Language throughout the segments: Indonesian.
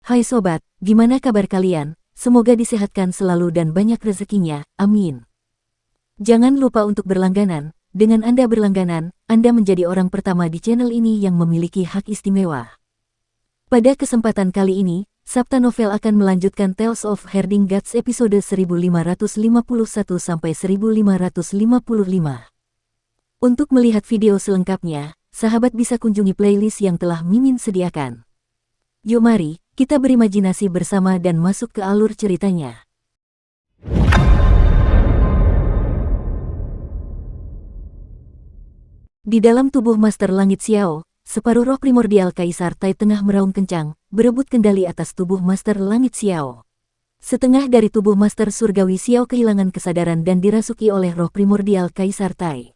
Hai sobat, gimana kabar kalian? Semoga disehatkan selalu dan banyak rezekinya, amin. Jangan lupa untuk berlangganan. Dengan Anda berlangganan, Anda menjadi orang pertama di channel ini yang memiliki hak istimewa. Pada kesempatan kali ini, Sabta Novel akan melanjutkan Tales of Herding Gods episode 1551-1555. Untuk melihat video selengkapnya, sahabat bisa kunjungi playlist yang telah Mimin sediakan. Yuk mari, kita berimajinasi bersama dan masuk ke alur ceritanya. Di dalam tubuh Master Langit Xiao, separuh roh primordial Kaisar Tai tengah meraung kencang, berebut kendali atas tubuh Master Langit Xiao. Setengah dari tubuh Master Surgawi Xiao kehilangan kesadaran dan dirasuki oleh roh primordial Kaisar Tai.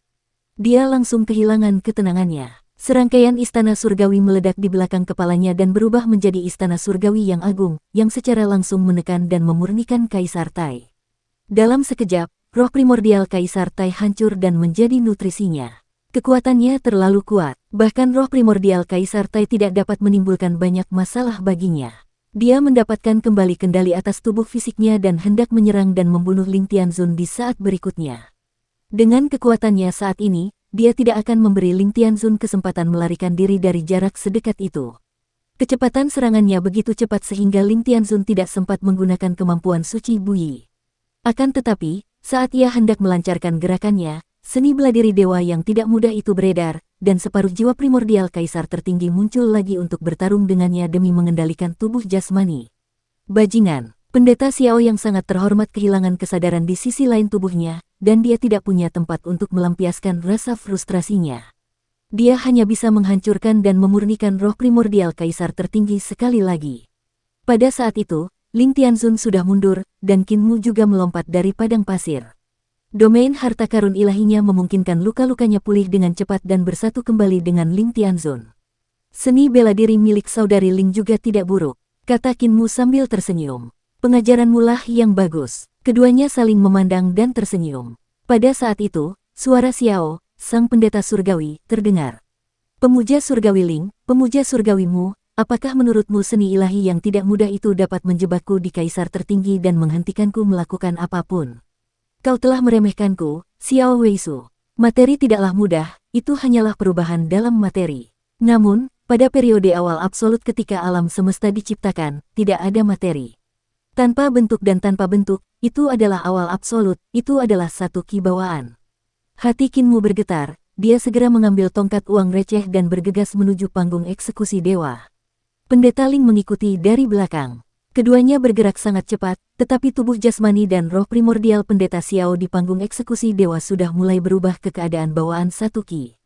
Dia langsung kehilangan ketenangannya. Serangkaian istana surgawi meledak di belakang kepalanya dan berubah menjadi istana surgawi yang agung, yang secara langsung menekan dan memurnikan Kaisar Tai. Dalam sekejap, roh primordial Kaisar Tai hancur dan menjadi nutrisinya. Kekuatannya terlalu kuat, bahkan roh primordial Kaisar Tai tidak dapat menimbulkan banyak masalah baginya. Dia mendapatkan kembali kendali atas tubuh fisiknya dan hendak menyerang dan membunuh Ling Tianzun di saat berikutnya. Dengan kekuatannya saat ini, dia tidak akan memberi Ling Tianzun kesempatan melarikan diri dari jarak sedekat itu. Kecepatan serangannya begitu cepat sehingga Ling Tianzun tidak sempat menggunakan kemampuan suci Buyi. Akan tetapi, saat ia hendak melancarkan gerakannya, seni bela diri dewa yang tidak mudah itu beredar, dan separuh jiwa primordial Kaisar tertinggi muncul lagi untuk bertarung dengannya demi mengendalikan tubuh jasmani. Bajingan, pendeta Xiao yang sangat terhormat kehilangan kesadaran di sisi lain tubuhnya, dan dia tidak punya tempat untuk melampiaskan rasa frustrasinya. Dia hanya bisa menghancurkan dan memurnikan roh primordial Kaisar tertinggi sekali lagi. Pada saat itu, Ling Tianzun sudah mundur, dan Qin Mu juga melompat dari padang pasir. Domain harta karun ilahinya memungkinkan luka-lukanya pulih dengan cepat dan bersatu kembali dengan Ling Tianzun. Seni bela diri milik saudari Ling juga tidak buruk, kata Qin Mu sambil tersenyum. Pengajaranmu lah yang bagus. Keduanya saling memandang dan tersenyum. Pada saat itu, suara Xiao, sang pendeta surgawi, terdengar. Pemuja surgawi Ling, pemuja surgawimu, apakah menurutmu seni ilahi yang tidak mudah itu dapat menjebakku di Kaisar tertinggi dan menghentikanku melakukan apapun? Kau telah meremehkanku, Xiao Weisu. Materi tidaklah mudah, itu hanyalah perubahan dalam materi. Namun, pada periode awal absolut ketika alam semesta diciptakan, tidak ada materi. Tanpa bentuk dan tanpa bentuk, itu adalah awal absolut, itu adalah satu kibawaan. Hati Qin Mu bergetar, dia segera mengambil tongkat uang receh dan bergegas menuju panggung eksekusi dewa. Pendeta Ling mengikuti dari belakang. Keduanya bergerak sangat cepat, tetapi tubuh jasmani dan roh primordial pendeta Xiao di panggung eksekusi dewa sudah mulai berubah ke keadaan bawaan satu ki.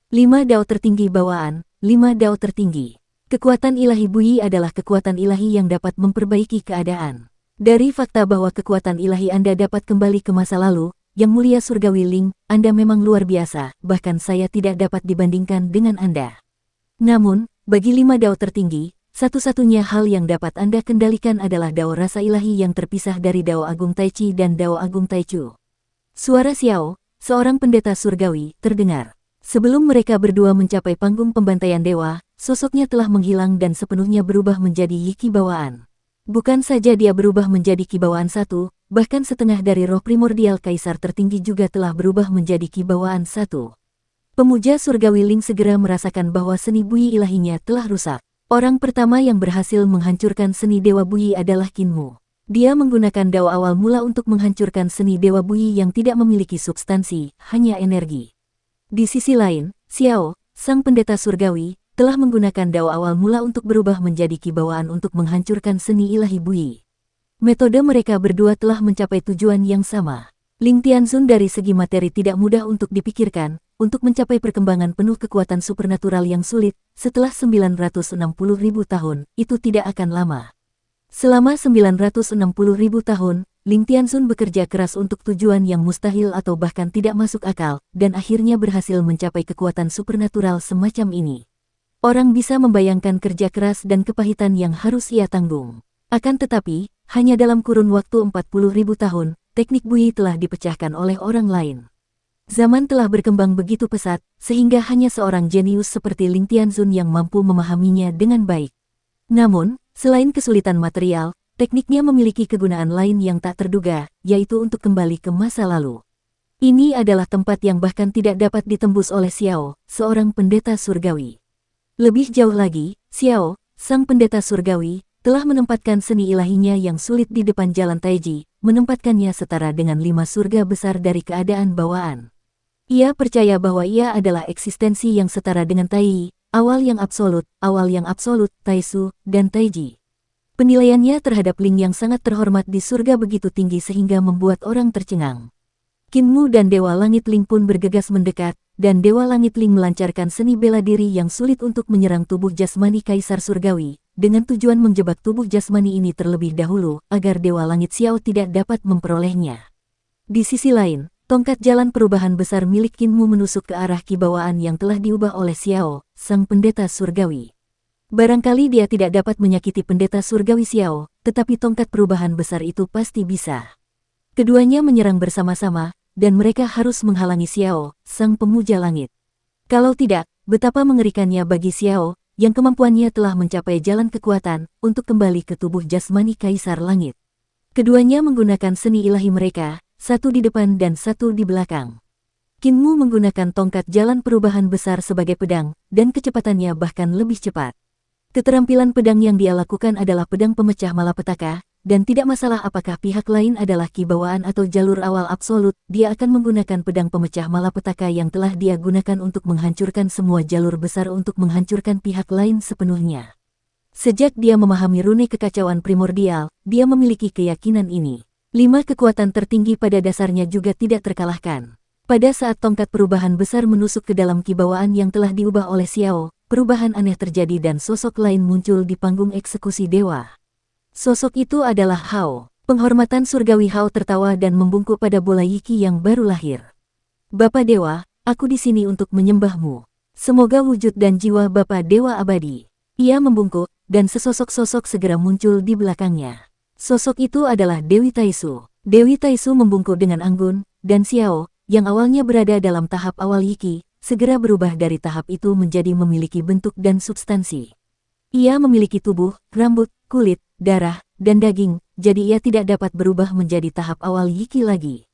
5 dao tertinggi bawaan, 5 dao tertinggi. Kekuatan ilahi Buyi adalah kekuatan ilahi yang dapat memperbaiki keadaan. Dari fakta bahwa kekuatan ilahi Anda dapat kembali ke masa lalu, Yang Mulia Surgawi Ling, Anda memang luar biasa, bahkan saya tidak dapat dibandingkan dengan Anda. Namun, bagi 5 dao tertinggi, satu-satunya hal yang dapat Anda kendalikan adalah dao rasa ilahi yang terpisah dari dao agung Tai Chi dan dao agung Tai Chu. Suara Xiao, seorang pendeta surgawi, terdengar. Sebelum mereka berdua mencapai panggung pembantaian dewa, sosoknya telah menghilang dan sepenuhnya berubah menjadi Yi Kibawaan. Bukan saja dia berubah menjadi Kibawaan satu, bahkan setengah dari roh primordial Kaisar tertinggi juga telah berubah menjadi Kibawaan satu. Pemuja surgawi Ling segera merasakan bahwa seni Buyi ilahinya telah rusak. Orang pertama yang berhasil menghancurkan seni Dewa Buyi adalah Qin Mu. Dia menggunakan dao awal mula untuk menghancurkan seni Dewa Buyi yang tidak memiliki substansi, hanya energi. Di sisi lain, Xiao, sang pendeta surgawi, telah menggunakan dao awal mula untuk berubah menjadi kibawaan untuk menghancurkan seni ilahi Buyi. Metode mereka berdua telah mencapai tujuan yang sama. Ling Tianzun dari segi materi tidak mudah untuk dipikirkan, untuk mencapai perkembangan penuh kekuatan supernatural yang sulit, setelah 960.000 tahun, itu tidak akan lama. Selama 960.000 tahun, Ling Tianzun bekerja keras untuk tujuan yang mustahil atau bahkan tidak masuk akal, dan akhirnya berhasil mencapai kekuatan supernatural semacam ini. Orang bisa membayangkan kerja keras dan kepahitan yang harus ia tanggung. Akan tetapi, hanya dalam kurun waktu 40.000 tahun, teknik Buyi telah dipecahkan oleh orang lain. Zaman telah berkembang begitu pesat, sehingga hanya seorang jenius seperti Ling Tianzun yang mampu memahaminya dengan baik. Namun, Selain kesulitan material, tekniknya memiliki kegunaan lain yang tak terduga, yaitu untuk kembali ke masa lalu. Ini adalah tempat yang bahkan tidak dapat ditembus oleh Xiao, seorang pendeta surgawi. Lebih jauh lagi, Xiao, sang pendeta surgawi, telah menempatkan seni ilahinya yang sulit di depan jalan Taiji, menempatkannya setara dengan 5 surga besar dari keadaan bawaan. Ia percaya bahwa ia adalah eksistensi yang setara dengan Tai, awal yang absolut, Taisu, dan Taiji. Penilaiannya terhadap Ling yang sangat terhormat di surga begitu tinggi sehingga membuat orang tercengang. Qinmu dan Dewa Langit Ling pun bergegas mendekat, dan Dewa Langit Ling melancarkan seni bela diri yang sulit untuk menyerang tubuh jasmani Kaisar Surgawi, dengan tujuan menjebak tubuh jasmani ini terlebih dahulu, agar Dewa Langit Xiao tidak dapat memperolehnya. Di sisi lain, tongkat jalan perubahan besar milik Qinmu menusuk ke arah kibawaan yang telah diubah oleh Xiao, sang pendeta surgawi. Barangkali dia tidak dapat menyakiti pendeta surgawi Xiao, tetapi tongkat perubahan besar itu pasti bisa. Keduanya menyerang bersama-sama, dan mereka harus menghalangi Xiao, sang pemuja langit. Kalau tidak, betapa mengerikannya bagi Xiao, yang kemampuannya telah mencapai jalan kekuatan, untuk kembali ke tubuh jasmani Kaisar Langit. Keduanya menggunakan seni ilahi mereka, satu di depan dan satu di belakang. Qinmu menggunakan tongkat jalan perubahan besar sebagai pedang, dan kecepatannya bahkan lebih cepat. Keterampilan pedang yang dia lakukan adalah pedang pemecah malapetaka, dan tidak masalah apakah pihak lain adalah kibawaan atau jalur awal absolut, dia akan menggunakan pedang pemecah malapetaka yang telah dia gunakan untuk menghancurkan semua jalur besar untuk menghancurkan pihak lain sepenuhnya. Sejak dia memahami rune kekacauan primordial, dia memiliki keyakinan ini. 5 kekuatan tertinggi pada dasarnya juga tidak terkalahkan. Pada saat tongkat perubahan besar menusuk ke dalam kibawaan yang telah diubah oleh Xiao, perubahan aneh terjadi dan sosok lain muncul di panggung eksekusi dewa. Sosok itu adalah Hao. Penghormatan surgawi Hao tertawa dan membungkuk pada bola Yiki yang baru lahir. Bapa Dewa, aku di sini untuk menyembahmu. Semoga wujud dan jiwa Bapa Dewa abadi. Ia membungkuk, dan sesosok sosok segera muncul di belakangnya. Sosok itu adalah Dewi Taisu. Dewi Taisu membungkuk dengan anggun, dan Xiao, yang awalnya berada dalam tahap awal Yiki, segera berubah dari tahap itu menjadi memiliki bentuk dan substansi. Ia memiliki tubuh, rambut, kulit, darah, dan daging, jadi ia tidak dapat berubah menjadi tahap awal Yiki lagi.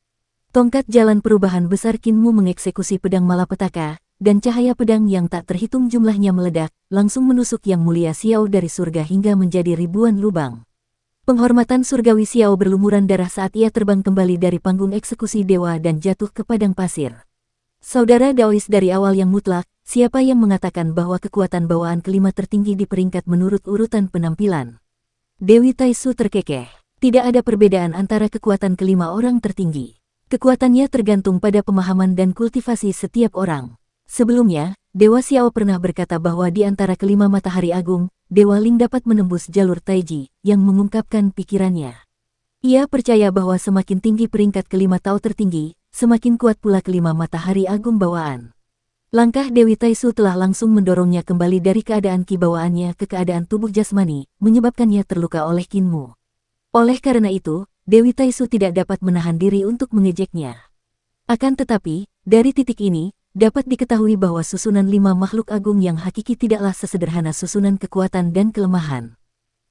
Tongkat jalan perubahan besar Qinmu mengeksekusi pedang malapetaka, dan cahaya pedang yang tak terhitung jumlahnya meledak, langsung menusuk Yang Mulia Xiao dari surga hingga menjadi ribuan lubang. Penghormatan surgawi Xiao berlumuran darah saat ia terbang kembali dari panggung eksekusi dewa dan jatuh ke padang pasir. Saudara Daois dari awal yang mutlak, siapa yang mengatakan bahwa kekuatan bawaan kelima tertinggi di peringkat menurut urutan penampilan? Dewi Taisu terkekeh. Tidak ada perbedaan antara kekuatan kelima orang tertinggi. Kekuatannya tergantung pada pemahaman dan kultivasi setiap orang. Sebelumnya, Dewa Xiao pernah berkata bahwa di antara kelima matahari agung, Dewa Ling dapat menembus jalur Taiji, yang mengungkapkan pikirannya. Ia percaya bahwa semakin tinggi peringkat kelima Tao tertinggi, semakin kuat pula kelima matahari agung bawaan. Langkah Dewi Taisu telah langsung mendorongnya kembali dari keadaan kibawaannya ke keadaan tubuh jasmani, menyebabkannya terluka oleh Qinmu. Oleh karena itu, Dewi Taisu tidak dapat menahan diri untuk mengejeknya. Akan tetapi, dari titik ini, dapat diketahui bahwa susunan 5 makhluk agung yang hakiki tidaklah sesederhana susunan kekuatan dan kelemahan.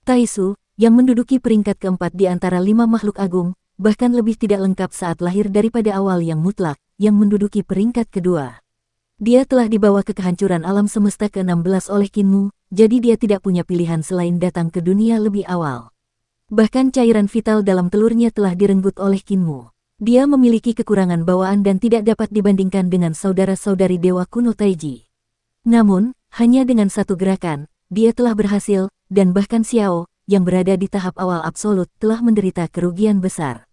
Taisu, yang menduduki peringkat keempat di antara 5 makhluk agung, bahkan lebih tidak lengkap saat lahir daripada awal yang mutlak, yang menduduki peringkat kedua. Dia telah dibawa ke kehancuran alam semesta ke-16 oleh Qinmu, jadi dia tidak punya pilihan selain datang ke dunia lebih awal. Bahkan cairan vital dalam telurnya telah direnggut oleh Qinmu. Dia memiliki kekurangan bawaan dan tidak dapat dibandingkan dengan saudara-saudari dewa kuno Taiji. Namun, hanya dengan satu gerakan, dia telah berhasil, dan bahkan Xiao, yang berada di tahap awal absolut, telah menderita kerugian besar.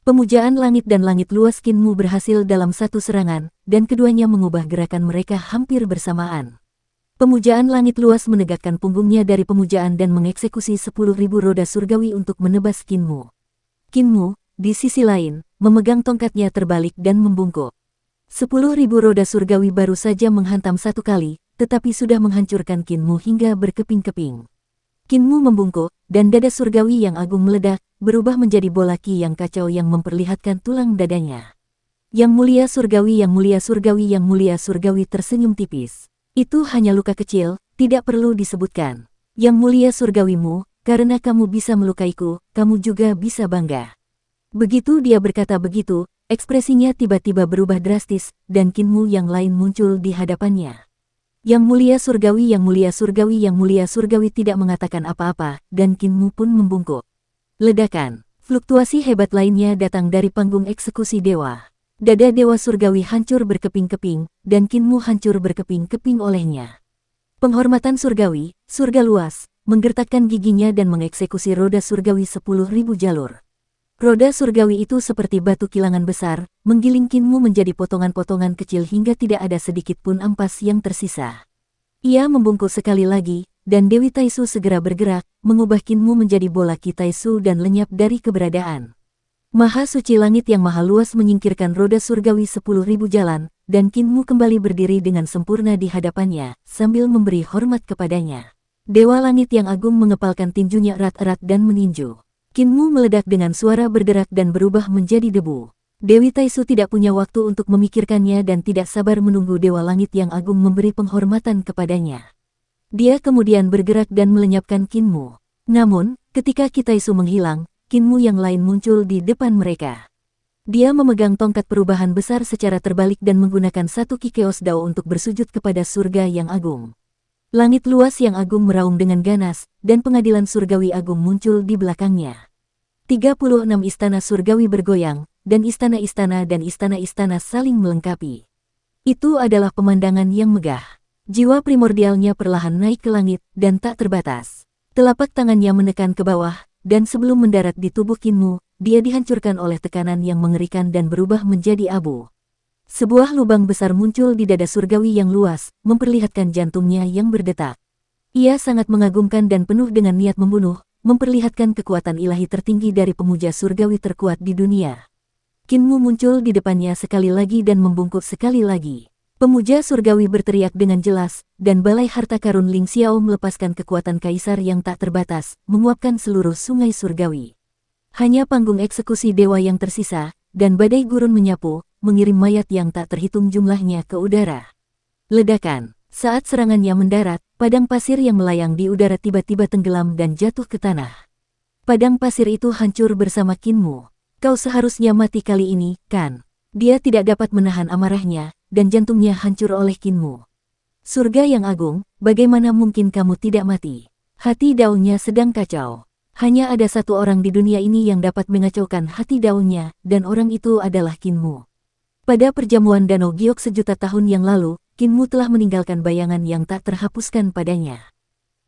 Pemujaan langit dan langit luas Qinmu berhasil dalam satu serangan, dan keduanya mengubah gerakan mereka hampir bersamaan. Pemujaan langit luas menegakkan punggungnya dari pemujaan dan mengeksekusi 10.000 roda surgawi untuk menebas Qinmu. Qinmu, di sisi lain, memegang tongkatnya terbalik dan membungkuk. 10.000 roda surgawi baru saja menghantam satu kali, tetapi sudah menghancurkan Qinmu hingga berkeping-keping. Qinmu membungkuk, dan dada surgawi yang agung meledak, berubah menjadi bola ki yang kacau yang memperlihatkan tulang dadanya. Yang Mulia Surgawi, Yang Mulia Surgawi, Yang Mulia Surgawi tersenyum tipis. Itu hanya luka kecil, tidak perlu disebutkan. Yang Mulia Surgawimu, karena kamu bisa melukaiku, kamu juga bisa bangga. Begitu dia berkata begitu, ekspresinya tiba-tiba berubah drastis, dan Kinmu yang lain muncul di hadapannya. Yang mulia surgawi, yang mulia surgawi, yang mulia surgawi tidak mengatakan apa-apa, dan Kinmu pun membungkuk. Ledakan, fluktuasi hebat lainnya datang dari panggung eksekusi dewa. Dada dewa surgawi hancur berkeping-keping, dan Kinmu hancur berkeping-keping olehnya. Penghormatan surgawi, surga luas, menggertakkan giginya dan mengeksekusi roda surgawi 10.000 jalur. Roda surgawi itu seperti batu kilangan besar, menggiling Kinmu menjadi potongan-potongan kecil hingga tidak ada sedikit pun ampas yang tersisa. Ia membungkuk sekali lagi, dan Dewi Taisu segera bergerak, mengubah Kinmu menjadi bola Ki Taisu dan lenyap dari keberadaan. Maha suci langit yang maha luas menyingkirkan roda surgawi 10.000 jalan, dan Kinmu kembali berdiri dengan sempurna di hadapannya, sambil memberi hormat kepadanya. Dewa langit yang agung mengepalkan tinjunya erat-erat dan meninju. Kinmu meledak dengan suara berderak dan berubah menjadi debu. Dewi Taisu tidak punya waktu untuk memikirkannya dan tidak sabar menunggu Dewa Langit yang agung memberi penghormatan kepadanya. Dia kemudian bergerak dan melenyapkan Kinmu. Namun, ketika Ki Taisu menghilang, Kinmu yang lain muncul di depan mereka. Dia memegang tongkat perubahan besar secara terbalik dan menggunakan satu Ki Chaos Dao untuk bersujud kepada surga yang agung. Langit luas yang agung meraung dengan ganas, dan pengadilan surgawi agung muncul di belakangnya. 36 istana surgawi bergoyang, dan istana-istana saling melengkapi. Itu adalah pemandangan yang megah. Jiwa primordialnya perlahan naik ke langit, dan tak terbatas. Telapak tangannya menekan ke bawah, dan sebelum mendarat di tubuh Kinmu, dia dihancurkan oleh tekanan yang mengerikan dan berubah menjadi abu. Sebuah lubang besar muncul di dada surgawi yang luas, memperlihatkan jantungnya yang berdetak. Ia sangat mengagumkan dan penuh dengan niat membunuh, memperlihatkan kekuatan ilahi tertinggi dari pemuja surgawi terkuat di dunia. Kinmu muncul di depannya sekali lagi dan membungkuk sekali lagi. Pemuja surgawi berteriak dengan jelas, dan balai harta karun Ling Xiao melepaskan kekuatan kaisar yang tak terbatas, menguapkan seluruh sungai surgawi. Hanya panggung eksekusi dewa yang tersisa, dan badai gurun menyapu, mengirim mayat yang tak terhitung jumlahnya ke udara. Ledakan, saat serangannya mendarat, padang pasir yang melayang di udara tiba-tiba tenggelam dan jatuh ke tanah. Padang pasir itu hancur bersama Kinmu. Kau seharusnya mati kali ini, kan? Dia tidak dapat menahan amarahnya, dan jantungnya hancur oleh Kinmu. Surga yang agung, bagaimana mungkin kamu tidak mati? Hati daunnya sedang kacau. Hanya ada satu orang di dunia ini yang dapat mengacaukan hati daunnya, dan orang itu adalah Kinmu. Pada perjamuan Danau Giok sejuta tahun yang lalu, Kinmu telah meninggalkan bayangan yang tak terhapuskan padanya.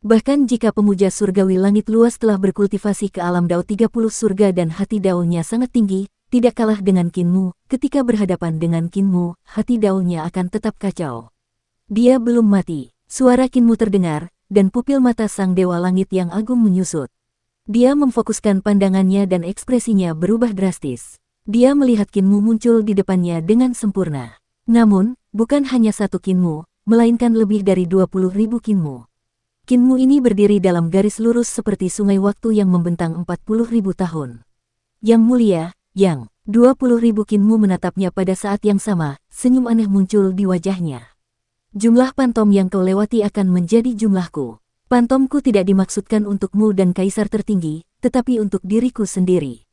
Bahkan jika pemuja surgawi langit luas telah berkultivasi ke alam Dao 30 surga dan hati daunnya sangat tinggi, tidak kalah dengan Kinmu, ketika berhadapan dengan Kinmu, hati daunnya akan tetap kacau. Dia belum mati. Suara Kinmu terdengar, dan pupil mata sang dewa langit yang agung menyusut. Dia memfokuskan pandangannya dan ekspresinya berubah drastis. Dia melihat Kinmu muncul di depannya dengan sempurna. Namun, bukan hanya satu Kinmu, melainkan lebih dari 20.000 Kinmu. Kinmu ini berdiri dalam garis lurus seperti sungai waktu yang membentang 40.000 tahun. Yang mulia, Yang, 20.000 Kinmu menatapnya pada saat yang sama, senyum aneh muncul di wajahnya. Jumlah pantom yang kau lewati akan menjadi jumlahku. Pantomku tidak dimaksudkan untukmu dan kaisar tertinggi, tetapi untuk diriku sendiri.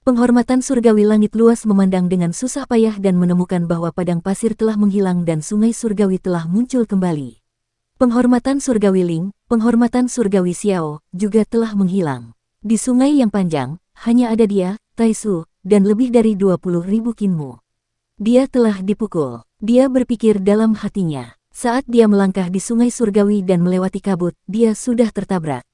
Penghormatan surgawi langit luas memandang dengan susah payah dan menemukan bahwa padang pasir telah menghilang dan sungai surgawi telah muncul kembali. Penghormatan surgawi Ling, penghormatan surgawi Xiao, juga telah menghilang. Di sungai yang panjang, hanya ada dia, Taisu, dan lebih dari 20.000 Kinmu. Dia telah dipukul. Dia berpikir dalam hatinya. Saat dia melangkah di sungai surgawi dan melewati kabut, dia sudah tertabrak.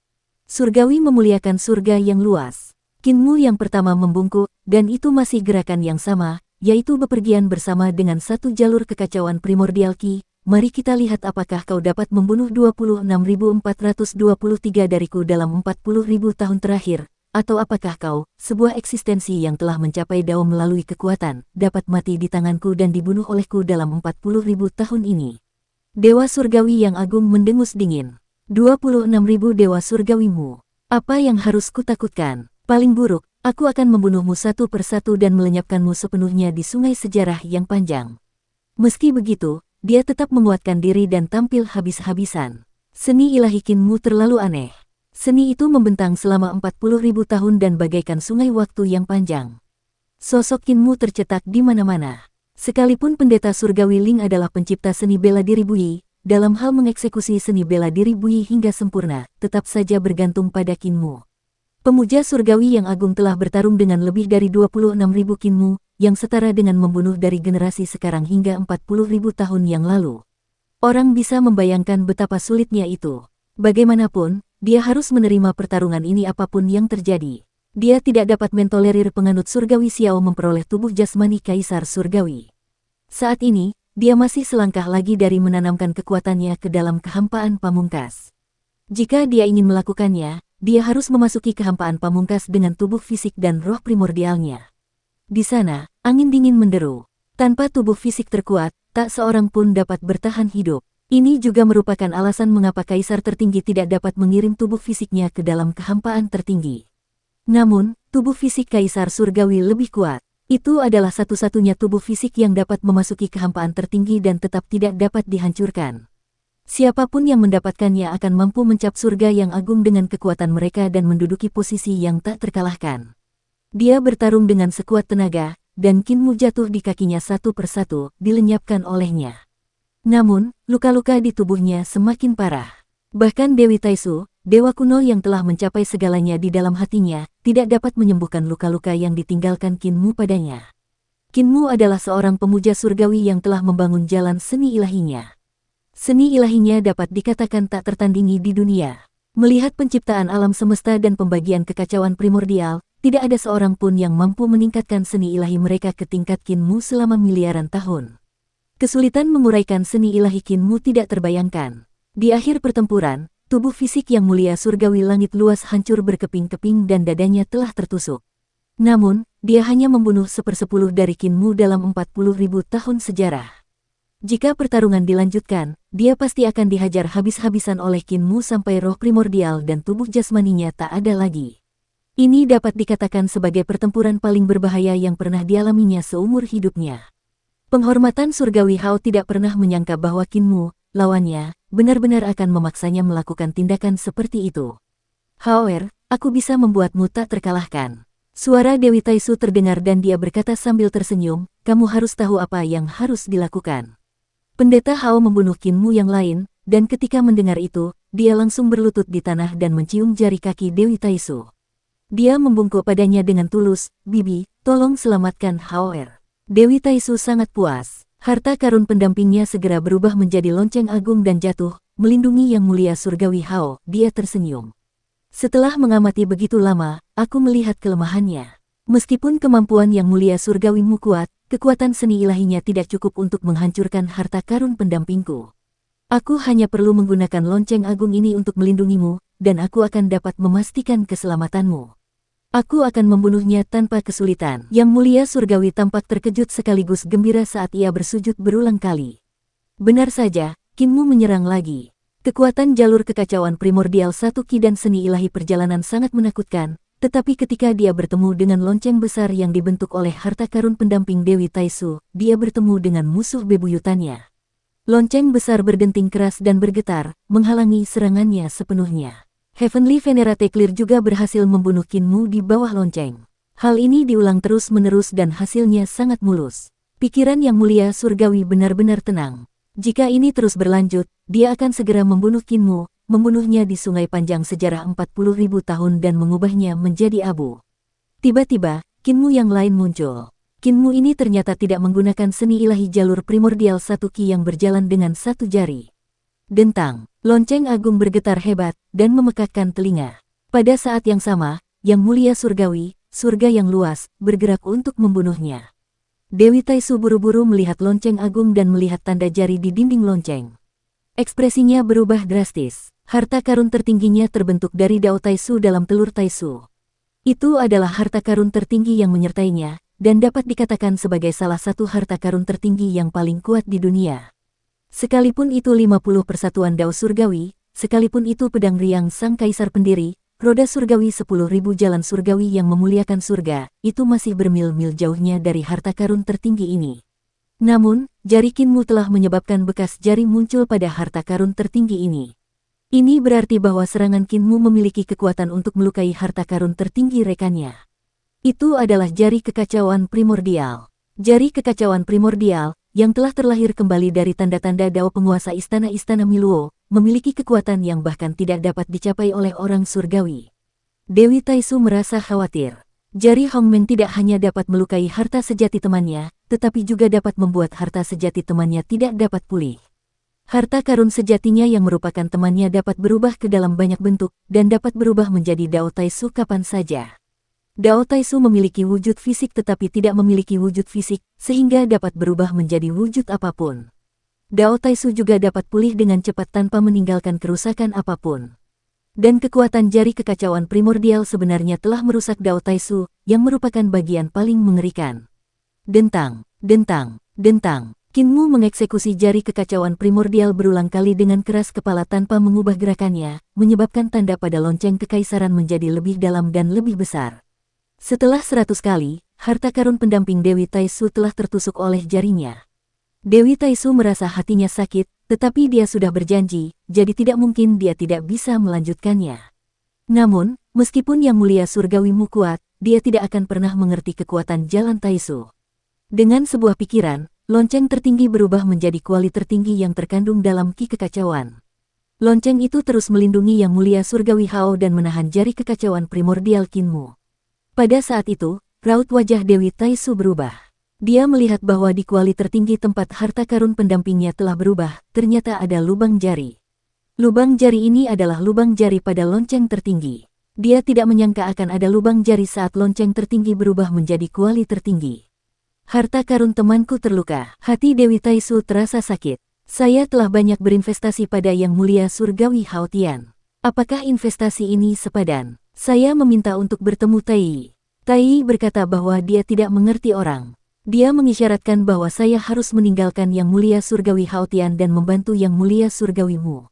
Surgawi memuliakan surga yang luas. Kinmu yang pertama membungkuk, dan itu masih gerakan yang sama, yaitu bepergian bersama dengan satu jalur kekacauan primordial Ki. Mari kita lihat apakah kau dapat membunuh 26.423 dariku dalam 40.000 tahun terakhir, atau apakah kau, sebuah eksistensi yang telah mencapai Dao melalui kekuatan, dapat mati di tanganku dan dibunuh olehku dalam 40.000 tahun ini. Dewa surgawi yang agung mendengus dingin. 26.000 dewa surgawimu. Apa yang harus kutakutkan? Paling buruk, aku akan membunuhmu satu persatu dan melenyapkanmu sepenuhnya di sungai sejarah yang panjang. Meski begitu, dia tetap menguatkan diri dan tampil habis-habisan. Seni ilahi Kinmu terlalu aneh. Seni itu membentang selama 40.000 tahun dan bagaikan sungai waktu yang panjang. Sosok Qin Mu tercetak di mana-mana. Sekalipun pendeta surgawi Ling adalah pencipta seni bela diri Bui, dalam hal mengeksekusi seni bela diri Bui hingga sempurna, tetap saja bergantung pada Qin Mu. Pemuja surgawi yang agung telah bertarung dengan lebih dari 26.000 Qin Mu, yang setara dengan membunuh dari generasi sekarang hingga 40.000 tahun yang lalu. Orang bisa membayangkan betapa sulitnya itu. Bagaimanapun, dia harus menerima pertarungan ini apapun yang terjadi. Dia tidak dapat mentolerir penganut surgawi Xiao memperoleh tubuh jasmani kaisar surgawi. Saat ini, dia masih selangkah lagi dari menanamkan kekuatannya ke dalam kehampaan pamungkas. Jika dia ingin melakukannya, dia harus memasuki kehampaan pamungkas dengan tubuh fisik dan roh primordialnya. Di sana, angin dingin menderu. Tanpa tubuh fisik terkuat, tak seorang pun dapat bertahan hidup. Ini juga merupakan alasan mengapa kaisar tertinggi tidak dapat mengirim tubuh fisiknya ke dalam kehampaan tertinggi. Namun, tubuh fisik kaisar surgawi lebih kuat. Itu adalah satu-satunya tubuh fisik yang dapat memasuki kehampaan tertinggi dan tetap tidak dapat dihancurkan. Siapapun yang mendapatkannya akan mampu mencap surga yang agung dengan kekuatan mereka dan menduduki posisi yang tak terkalahkan. Dia bertarung dengan sekuat tenaga, dan Qin Mu jatuh di kakinya satu persatu, dilenyapkan olehnya. Namun, luka-luka di tubuhnya semakin parah. Bahkan Dewi Taisu, dewa kuno yang telah mencapai segalanya di dalam hatinya, tidak dapat menyembuhkan luka-luka yang ditinggalkan Qin Mu padanya. Qin Mu adalah seorang pemuja surgawi yang telah membangun jalan seni ilahinya. Seni ilahinya dapat dikatakan tak tertandingi di dunia. Melihat penciptaan alam semesta dan pembagian kekacauan primordial, tidak ada seorang pun yang mampu meningkatkan seni ilahi mereka ke tingkat Qin Mu selama miliaran tahun. Kesulitan menguraikan seni ilahi Qin Mu tidak terbayangkan. Di akhir pertempuran, tubuh fisik yang mulia surgawi langit luas hancur berkeping-keping dan dadanya telah tertusuk. Namun, dia hanya membunuh 1/10 dari Qin Mu dalam 40.000 tahun sejarah. Jika pertarungan dilanjutkan, dia pasti akan dihajar habis-habisan oleh Qin Mu sampai roh primordial dan tubuh jasmaninya tak ada lagi. Ini dapat dikatakan sebagai pertempuran paling berbahaya yang pernah dialaminya seumur hidupnya. Penghormatan surgawi Hao tidak pernah menyangka bahwa Qin Mu, lawannya, benar-benar akan memaksanya melakukan tindakan seperti itu. Hao, aku bisa membuatmu tak terkalahkan. Suara Dewi Taisu terdengar dan dia berkata sambil tersenyum, kamu harus tahu apa yang harus dilakukan. Pendeta Hao membunuh Qin Mu yang lain, dan ketika mendengar itu, dia langsung berlutut di tanah dan mencium jari kaki Dewi Taisu. Dia membungkuk padanya dengan tulus, Bibi, tolong selamatkan Hao. Dewi Taisu sangat puas. Harta karun pendampingnya segera berubah menjadi lonceng agung dan jatuh, melindungi yang mulia surgawi Hao. Dia tersenyum. Setelah mengamati begitu lama, aku melihat kelemahannya. Meskipun kemampuan yang mulia surgawimu kuat, kekuatan seni ilahinya tidak cukup untuk menghancurkan harta karun pendampingku. Aku hanya perlu menggunakan lonceng agung ini untuk melindungimu, dan aku akan dapat memastikan keselamatanmu. Aku akan membunuhnya tanpa kesulitan. Yang mulia surgawi tampak terkejut sekaligus gembira saat ia bersujud berulang kali. Benar saja, Qin Mu menyerang lagi. Kekuatan jalur kekacauan primordial satu Qi dan seni ilahi perjalanan sangat menakutkan, tetapi ketika dia bertemu dengan lonceng besar yang dibentuk oleh harta karun pendamping Dewi Taisu, dia bertemu dengan musuh bebuyutannya. Lonceng besar berdenting keras dan bergetar, menghalangi serangannya sepenuhnya. Heavenly Venerate Clear juga berhasil membunuh Qin Mu di bawah lonceng. Hal ini diulang terus-menerus dan hasilnya sangat mulus. Pikiran yang mulia surgawi benar-benar tenang. Jika ini terus berlanjut, dia akan segera membunuh Qin Mu, membunuhnya di sungai panjang sejarah 40.000 tahun dan mengubahnya menjadi abu. Tiba-tiba, Qin Mu yang lain muncul. Qin Mu ini ternyata tidak menggunakan seni ilahi jalur primordial satu Qi yang berjalan dengan satu jari. Dentang, lonceng agung bergetar hebat, dan memekakkan telinga. Pada saat yang sama, yang mulia surgawi, surga yang luas, bergerak untuk membunuhnya. Dewi Taisu buru-buru melihat lonceng agung dan melihat tanda jari di dinding lonceng. Ekspresinya berubah drastis. Harta karun tertingginya terbentuk dari Dao Taisu dalam telur Taisu. Itu adalah harta karun tertinggi yang menyertainya, dan dapat dikatakan sebagai salah satu harta karun tertinggi yang paling kuat di dunia. Sekalipun itu 50 persatuan Dao surgawi, sekalipun itu pedang riang sang kaisar pendiri, roda surgawi 10.000 jalan surgawi yang memuliakan surga, itu masih bermil-mil jauhnya dari harta karun tertinggi ini. Namun, jari Qin Mu telah menyebabkan bekas jari muncul pada harta karun tertinggi ini. Ini berarti bahwa serangan Qinmu memiliki kekuatan untuk melukai harta karun tertinggi rekannya. Itu adalah jari kekacauan primordial. Jari kekacauan primordial, yang telah terlahir kembali dari tanda-tanda Dao penguasa istana-istana Miluo, memiliki kekuatan yang bahkan tidak dapat dicapai oleh orang surgawi. Dewi Taisu merasa khawatir. Jari Hongmen tidak hanya dapat melukai harta sejati temannya, tetapi juga dapat membuat harta sejati temannya tidak dapat pulih. Harta karun sejatinya yang merupakan temannya dapat berubah ke dalam banyak bentuk, dan dapat berubah menjadi Dao Taisu kapan saja. Dao Taisu memiliki wujud fisik tetapi tidak memiliki wujud fisik, sehingga dapat berubah menjadi wujud apapun. Dao Taisu juga dapat pulih dengan cepat tanpa meninggalkan kerusakan apapun. Dan kekuatan jari kekacauan primordial sebenarnya telah merusak Dao Taisu, yang merupakan bagian paling mengerikan. Dentang, dentang, dentang. Qinmu mengeksekusi jari kekacauan primordial berulang kali dengan keras kepala tanpa mengubah gerakannya, menyebabkan tanda pada lonceng kekaisaran menjadi lebih dalam dan lebih besar. Setelah 100 kali, harta karun pendamping Dewi Taisu telah tertusuk oleh jarinya. Dewi Taisu merasa hatinya sakit, tetapi dia sudah berjanji, jadi tidak mungkin dia tidak bisa melanjutkannya. Namun, meskipun Yang Mulia Surgawimu kuat, dia tidak akan pernah mengerti kekuatan jalan Taisu. Dengan sebuah pikiran, lonceng tertinggi berubah menjadi kuali tertinggi yang terkandung dalam ki kekacauan. Lonceng itu terus melindungi Yang Mulia Surgawi Hao dan menahan jari kekacauan primordial Qinmu. Pada saat itu, raut wajah Dewi Taisu berubah. Dia melihat bahwa di kuali tertinggi tempat harta karun pendampingnya telah berubah, ternyata ada lubang jari. Lubang jari ini adalah lubang jari pada lonceng tertinggi. Dia tidak menyangka akan ada lubang jari saat lonceng tertinggi berubah menjadi kuali tertinggi. Harta karun temanku terluka. Hati Dewi Taisu terasa sakit. Saya telah banyak berinvestasi pada Yang Mulia Surgawi Hao Tian. Apakah investasi ini sepadan? Saya meminta untuk bertemu Tai. Tai berkata bahwa dia tidak mengerti orang. Dia mengisyaratkan bahwa saya harus meninggalkan Yang Mulia Surgawi Hao Tian dan membantu Yang Mulia Surgawimu.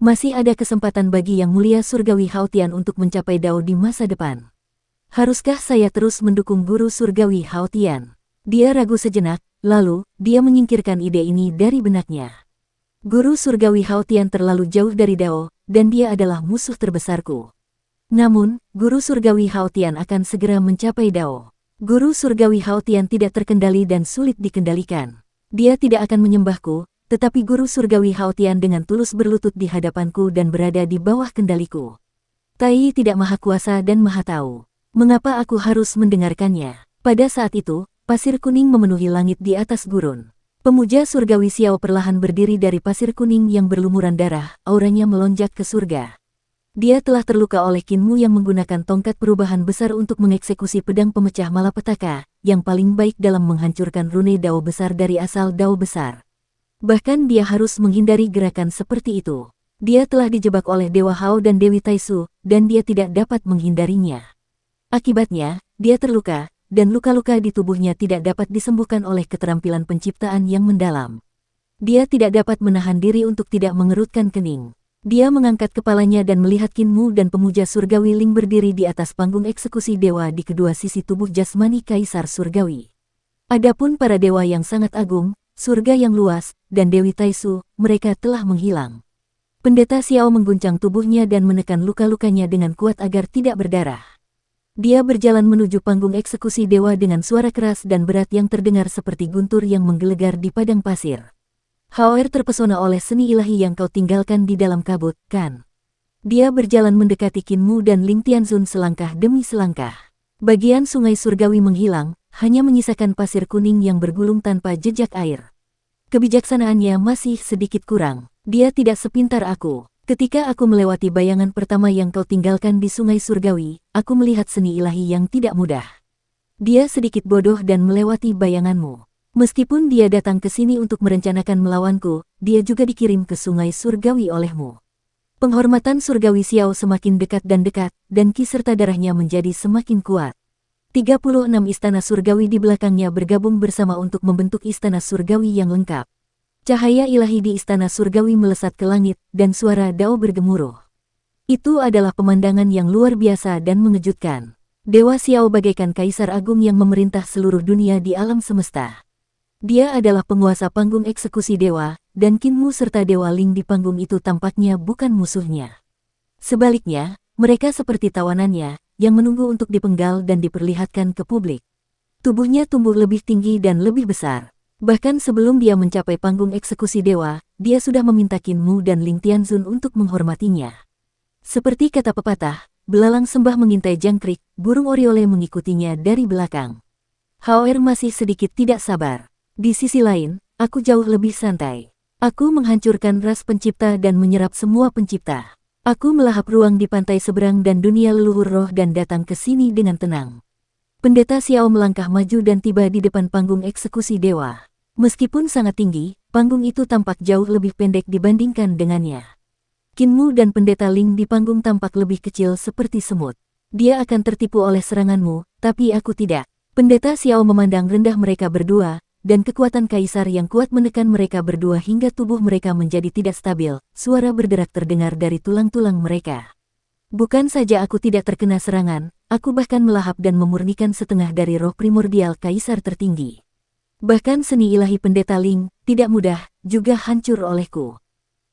Masih ada kesempatan bagi Yang Mulia Surgawi Hao Tian untuk mencapai Dao di masa depan. Haruskah saya terus mendukung Guru Surgawi Hao Tian? Dia ragu sejenak, lalu dia menyingkirkan ide ini dari benaknya. Guru Surgawi Hao Tian terlalu jauh dari Dao, dan dia adalah musuh terbesarku. Namun, Guru Surgawi Hao Tian akan segera mencapai Dao. Guru Surgawi Hao Tian tidak terkendali dan sulit dikendalikan. Dia tidak akan menyembahku, tetapi Guru Surgawi Hao Tian dengan tulus berlutut di hadapanku dan berada di bawah kendaliku. Tai tidak maha kuasa dan maha tahu. Mengapa aku harus mendengarkannya? Pada saat itu, pasir kuning memenuhi langit di atas gurun. Pemuja surgawi Xiao perlahan berdiri dari pasir kuning yang berlumuran darah, auranya melonjak ke surga. Dia telah terluka oleh Qinmu yang menggunakan tongkat perubahan besar untuk mengeksekusi pedang pemecah malapetaka, yang paling baik dalam menghancurkan rune Dao besar dari asal Dao besar. Bahkan dia harus menghindari gerakan seperti itu. Dia telah dijebak oleh Dewa Hao dan Dewi Taisu, dan dia tidak dapat menghindarinya. Akibatnya, dia terluka, dan luka-luka di tubuhnya tidak dapat disembuhkan oleh keterampilan penciptaan yang mendalam. Dia tidak dapat menahan diri untuk tidak mengerutkan kening. Dia mengangkat kepalanya dan melihat Qinmu dan pemuja surgawi Ling berdiri di atas panggung eksekusi dewa di kedua sisi tubuh jasmani Kaisar Surgawi. Adapun para dewa yang sangat agung, surga yang luas, dan Dewi Taisu, mereka telah menghilang. Pendeta Xiao mengguncang tubuhnya dan menekan luka-lukanya dengan kuat agar tidak berdarah. Dia berjalan menuju panggung eksekusi dewa dengan suara keras dan berat yang terdengar seperti guntur yang menggelegar di padang pasir. Haoer terpesona oleh seni ilahi yang kau tinggalkan di dalam kabut, kan? Dia berjalan mendekati Qinmu dan Ling Tianzun selangkah demi selangkah. Bagian sungai surgawi menghilang, hanya menyisakan pasir kuning yang bergulung tanpa jejak air. Kebijaksanaannya masih sedikit kurang. Dia tidak sepintar aku. Ketika aku melewati bayangan pertama yang kau tinggalkan di sungai surgawi, aku melihat seni ilahi yang tidak mudah. Dia sedikit bodoh dan melewati bayanganmu. Meskipun dia datang ke sini untuk merencanakan melawanku, dia juga dikirim ke sungai surgawi olehmu. Penghormatan surgawi Xiao semakin dekat, dan ki serta darahnya menjadi semakin kuat. 36 istana surgawi di belakangnya bergabung bersama untuk membentuk istana surgawi yang lengkap. Cahaya ilahi di istana surgawi melesat ke langit, dan suara Dao bergemuruh. Itu adalah pemandangan yang luar biasa dan mengejutkan. Dewa Xiao bagaikan kaisar agung yang memerintah seluruh dunia di alam semesta. Dia adalah penguasa panggung eksekusi dewa, dan Qin Mu serta Dewa Ling di panggung itu tampaknya bukan musuhnya. Sebaliknya, mereka seperti tawanannya, yang menunggu untuk dipenggal dan diperlihatkan ke publik. Tubuhnya tumbuh lebih tinggi dan lebih besar. Bahkan sebelum dia mencapai panggung eksekusi dewa, dia sudah meminta Qin Mu dan Ling Tianzun untuk menghormatinya. Seperti kata pepatah, belalang sembah mengintai jangkrik, burung oriole mengikutinya dari belakang. Hao masih sedikit tidak sabar. Di sisi lain, aku jauh lebih santai. Aku menghancurkan ras pencipta dan menyerap semua pencipta. Aku melahap ruang di pantai seberang dan dunia leluhur roh dan datang ke sini dengan tenang. Pendeta Xiao melangkah maju dan tiba di depan panggung eksekusi dewa. Meskipun sangat tinggi, panggung itu tampak jauh lebih pendek dibandingkan dengannya. Qin Mu dan Pendeta Ling di panggung tampak lebih kecil seperti semut. Dia akan tertipu oleh seranganmu, tapi aku tidak. Pendeta Xiao memandang rendah mereka berdua, dan kekuatan kaisar yang kuat menekan mereka berdua hingga tubuh mereka menjadi tidak stabil. Suara berderak terdengar dari tulang-tulang mereka. Bukan saja aku tidak terkena serangan, aku bahkan melahap dan memurnikan setengah dari roh primordial kaisar tertinggi. Bahkan seni ilahi Pendeta Ling, tidak mudah, juga hancur olehku.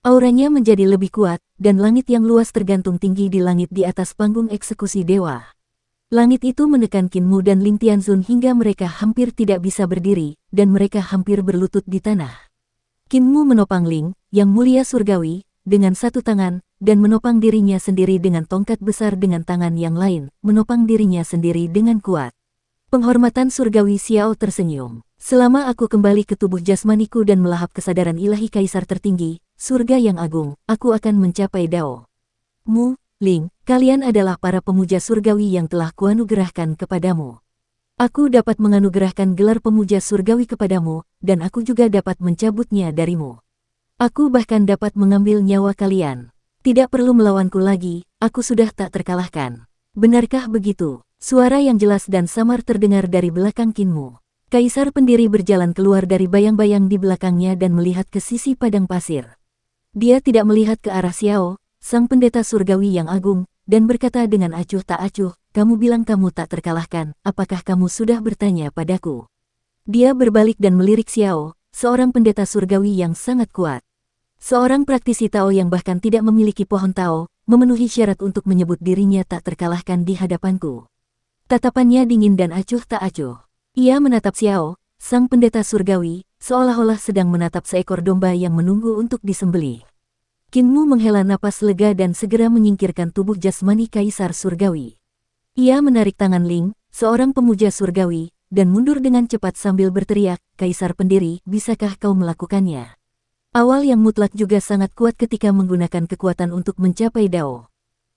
Auranya menjadi lebih kuat, dan langit yang luas tergantung tinggi di langit di atas panggung eksekusi dewa. Langit itu menekan Qin Mu dan Ling Tianzun hingga mereka hampir tidak bisa berdiri, dan mereka hampir berlutut di tanah. Qin Mu menopang Ling, yang mulia surgawi, dengan satu tangan, dan menopang dirinya sendiri dengan tongkat besar dengan tangan yang lain, menopang dirinya sendiri dengan kuat. Penghormatan surgawi Xiao tersenyum. Selama aku kembali ke tubuh jasmaniku dan melahap kesadaran ilahi kaisar tertinggi, surga yang agung, aku akan mencapai Dao. Mu, Ling, kalian adalah para pemuja surgawi yang telah kuanugerahkan kepadamu. Aku dapat menganugerahkan gelar pemuja surgawi kepadamu, dan aku juga dapat mencabutnya darimu. Aku bahkan dapat mengambil nyawa kalian. Tidak perlu melawanku lagi, aku sudah tak terkalahkan. Benarkah begitu? Suara yang jelas dan samar terdengar dari belakang Qin Mu. Kaisar pendiri berjalan keluar dari bayang-bayang di belakangnya dan melihat ke sisi padang pasir. Dia tidak melihat ke arah Xiao, sang pendeta surgawi yang agung, dan berkata dengan acuh tak acuh, kamu bilang kamu tak terkalahkan, apakah kamu sudah bertanya padaku? Dia berbalik dan melirik Xiao, seorang pendeta surgawi yang sangat kuat. Seorang praktisi Tao yang bahkan tidak memiliki pohon Tao, memenuhi syarat untuk menyebut dirinya tak terkalahkan di hadapanku. Tatapannya dingin dan acuh tak acuh. Ia menatap Xiao, sang pendeta surgawi, seolah-olah sedang menatap seekor domba yang menunggu untuk disembelih. Qin Mu menghela napas lega dan segera menyingkirkan tubuh jasmani kaisar surgawi. Ia menarik tangan Ling, seorang pemuja surgawi, dan mundur dengan cepat sambil berteriak, Kaisar pendiri, bisakah kau melakukannya? Awal yang mutlak juga sangat kuat ketika menggunakan kekuatan untuk mencapai Dao.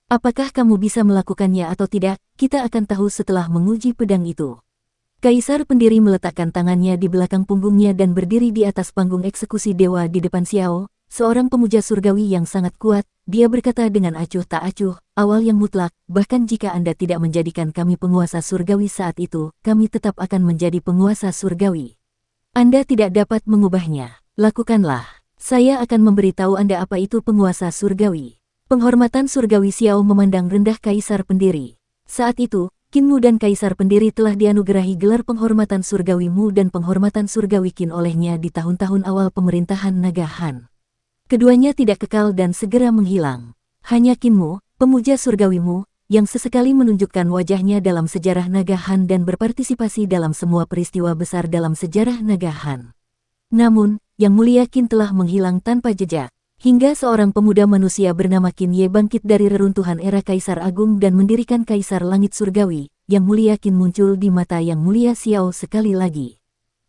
Apakah kamu bisa melakukannya atau tidak, kita akan tahu setelah menguji pedang itu. Kaisar pendiri meletakkan tangannya di belakang punggungnya dan berdiri di atas panggung eksekusi dewa di depan Xiao, seorang pemuja surgawi yang sangat kuat. Dia berkata dengan acuh tak acuh, awal yang mutlak, bahkan jika Anda tidak menjadikan kami penguasa surgawi saat itu, kami tetap akan menjadi penguasa surgawi. Anda tidak dapat mengubahnya. Lakukanlah. Saya akan memberitahu Anda apa itu penguasa surgawi. Penghormatan surgawi Xiao memandang rendah kaisar pendiri. Saat itu, Qin Mu dan kaisar pendiri telah dianugerahi gelar penghormatan surgawi Mu dan penghormatan surgawi Qin olehnya di tahun-tahun awal pemerintahan Naga Han. Keduanya tidak kekal dan segera menghilang. Hanya Qin Mu, pemuja surgawi Mu, yang sesekali menunjukkan wajahnya dalam sejarah Naga Han dan berpartisipasi dalam semua peristiwa besar dalam sejarah Naga Han. Namun, Yang Mulia Qin telah menghilang tanpa jejak. Hingga seorang pemuda manusia bernama Qin Ye bangkit dari reruntuhan era Kaisar Agung dan mendirikan Kaisar Langit Surgawi. Yang Mulia Qin muncul di mata Yang Mulia Xiao sekali lagi.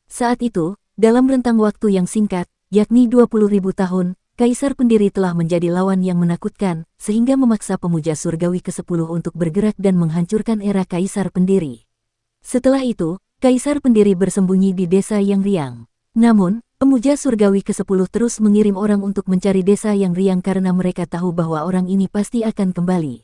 Saat itu, dalam rentang waktu yang singkat, yakni 20.000 tahun, Kaisar pendiri telah menjadi lawan yang menakutkan, sehingga memaksa pemuja surgawi ke-10 untuk bergerak dan menghancurkan era Kaisar pendiri. Setelah itu, Kaisar pendiri bersembunyi di desa Yang Riang. Namun, pemuja surgawi ke-10 terus mengirim orang untuk mencari desa Yang Riang karena mereka tahu bahwa orang ini pasti akan kembali.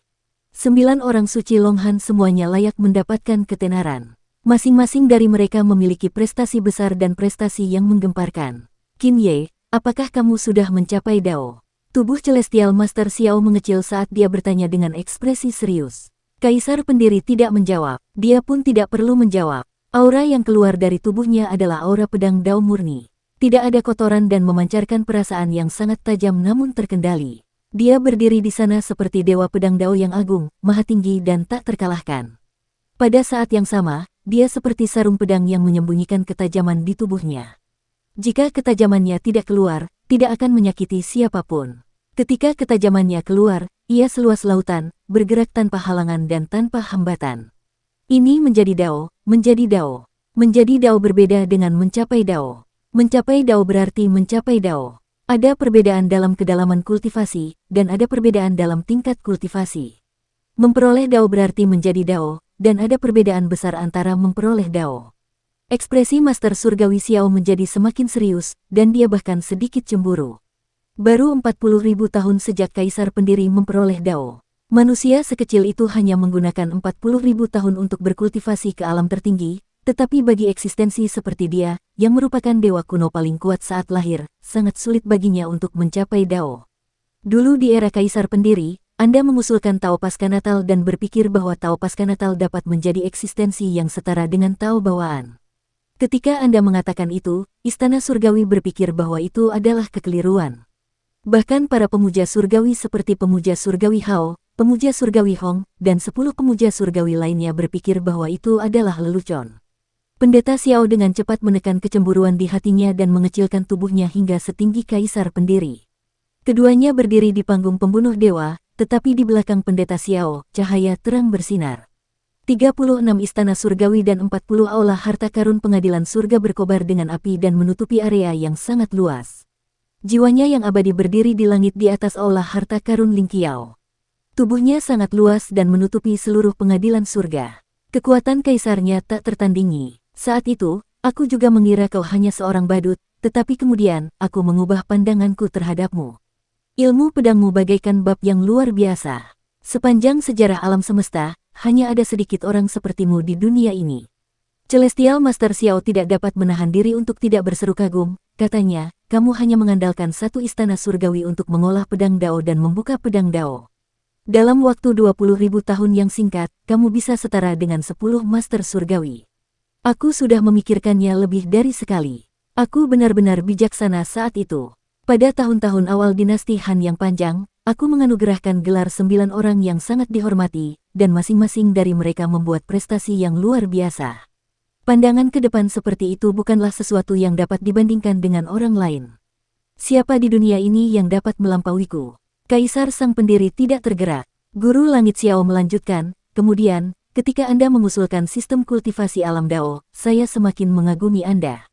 9 orang suci Longhan semuanya layak mendapatkan ketenaran. Masing-masing dari mereka memiliki prestasi besar dan prestasi yang menggemparkan. Qin Ye, apakah kamu sudah mencapai Dao? Tubuh Celestial Master Xiao mengecil saat dia bertanya dengan ekspresi serius. Kaisar pendiri tidak menjawab. Dia pun tidak perlu menjawab. Aura yang keluar dari tubuhnya adalah aura pedang Dao murni. Tidak ada kotoran dan memancarkan perasaan yang sangat tajam namun terkendali. Dia berdiri di sana seperti dewa pedang Dao yang agung, maha tinggi dan tak terkalahkan. Pada saat yang sama, dia seperti sarung pedang yang menyembunyikan ketajaman di tubuhnya. Jika ketajamannya tidak keluar, tidak akan menyakiti siapapun. Ketika ketajamannya keluar, ia seluas lautan, bergerak tanpa halangan dan tanpa hambatan. Ini menjadi Dao, menjadi Dao. Menjadi Dao berbeda dengan mencapai Dao. Mencapai Dao berarti mencapai Dao. Ada perbedaan dalam kedalaman kultivasi, dan ada perbedaan dalam tingkat kultivasi. Memperoleh Dao berarti menjadi Dao, dan ada perbedaan besar antara memperoleh Dao. Ekspresi Master Surgawi Xiao menjadi semakin serius, dan dia bahkan sedikit cemburu. Baru 40.000 tahun sejak Kaisar Pendiri memperoleh Dao. Manusia sekecil itu hanya menggunakan 40.000 tahun untuk berkultivasi ke alam tertinggi, tetapi bagi eksistensi seperti dia, yang merupakan dewa kuno paling kuat saat lahir, sangat sulit baginya untuk mencapai Dao. Dulu di era Kaisar Pendiri, Anda mengusulkan Tao Paskanatal dan berpikir bahwa Tao Paskanatal dapat menjadi eksistensi yang setara dengan Tao bawaan. Ketika Anda mengatakan itu, Istana Surgawi berpikir bahwa itu adalah kekeliruan. Bahkan para pemuja surgawi seperti pemuja surgawi Hao, pemuja surgawi Hong, dan 10 pemuja surgawi lainnya berpikir bahwa itu adalah lelucon. Pendeta Xiao dengan cepat menekan kecemburuan di hatinya dan mengecilkan tubuhnya hingga setinggi Kaisar Pendiri. Keduanya berdiri di panggung pembunuh dewa, tetapi di belakang pendeta Xiao, cahaya terang bersinar. 36 istana surgawi dan 40 aula harta karun pengadilan surga berkobar dengan api dan menutupi area yang sangat luas. Jiwanya yang abadi berdiri di langit di atas aula harta karun Ling Qiao. Tubuhnya sangat luas dan menutupi seluruh pengadilan surga. Kekuatan kaisarnya tak tertandingi. Saat itu, aku juga mengira kau hanya seorang badut, tetapi kemudian, aku mengubah pandanganku terhadapmu. Ilmu pedangmu bagaikan bab yang luar biasa. Sepanjang sejarah alam semesta, hanya ada sedikit orang sepertimu di dunia ini. Celestial Master Xiao tidak dapat menahan diri untuk tidak berseru kagum, katanya, kamu hanya mengandalkan satu istana surgawi untuk mengolah pedang Dao dan membuka pedang Dao. Dalam waktu 20.000 tahun yang singkat, kamu bisa setara dengan 10 Master Surgawi. Aku sudah memikirkannya lebih dari sekali. Aku benar-benar bijaksana saat itu. Pada tahun-tahun awal dinasti Han yang panjang, aku menganugerahkan gelar 9 orang yang sangat dihormati, dan masing-masing dari mereka membuat prestasi yang luar biasa. Pandangan ke depan seperti itu bukanlah sesuatu yang dapat dibandingkan dengan orang lain. Siapa di dunia ini yang dapat melampauiku? Kaisar Sang Pendiri tidak tergerak. Guru Langit Xiao melanjutkan, kemudian, ketika Anda mengusulkan sistem kultivasi alam Dao, saya semakin mengagumi Anda.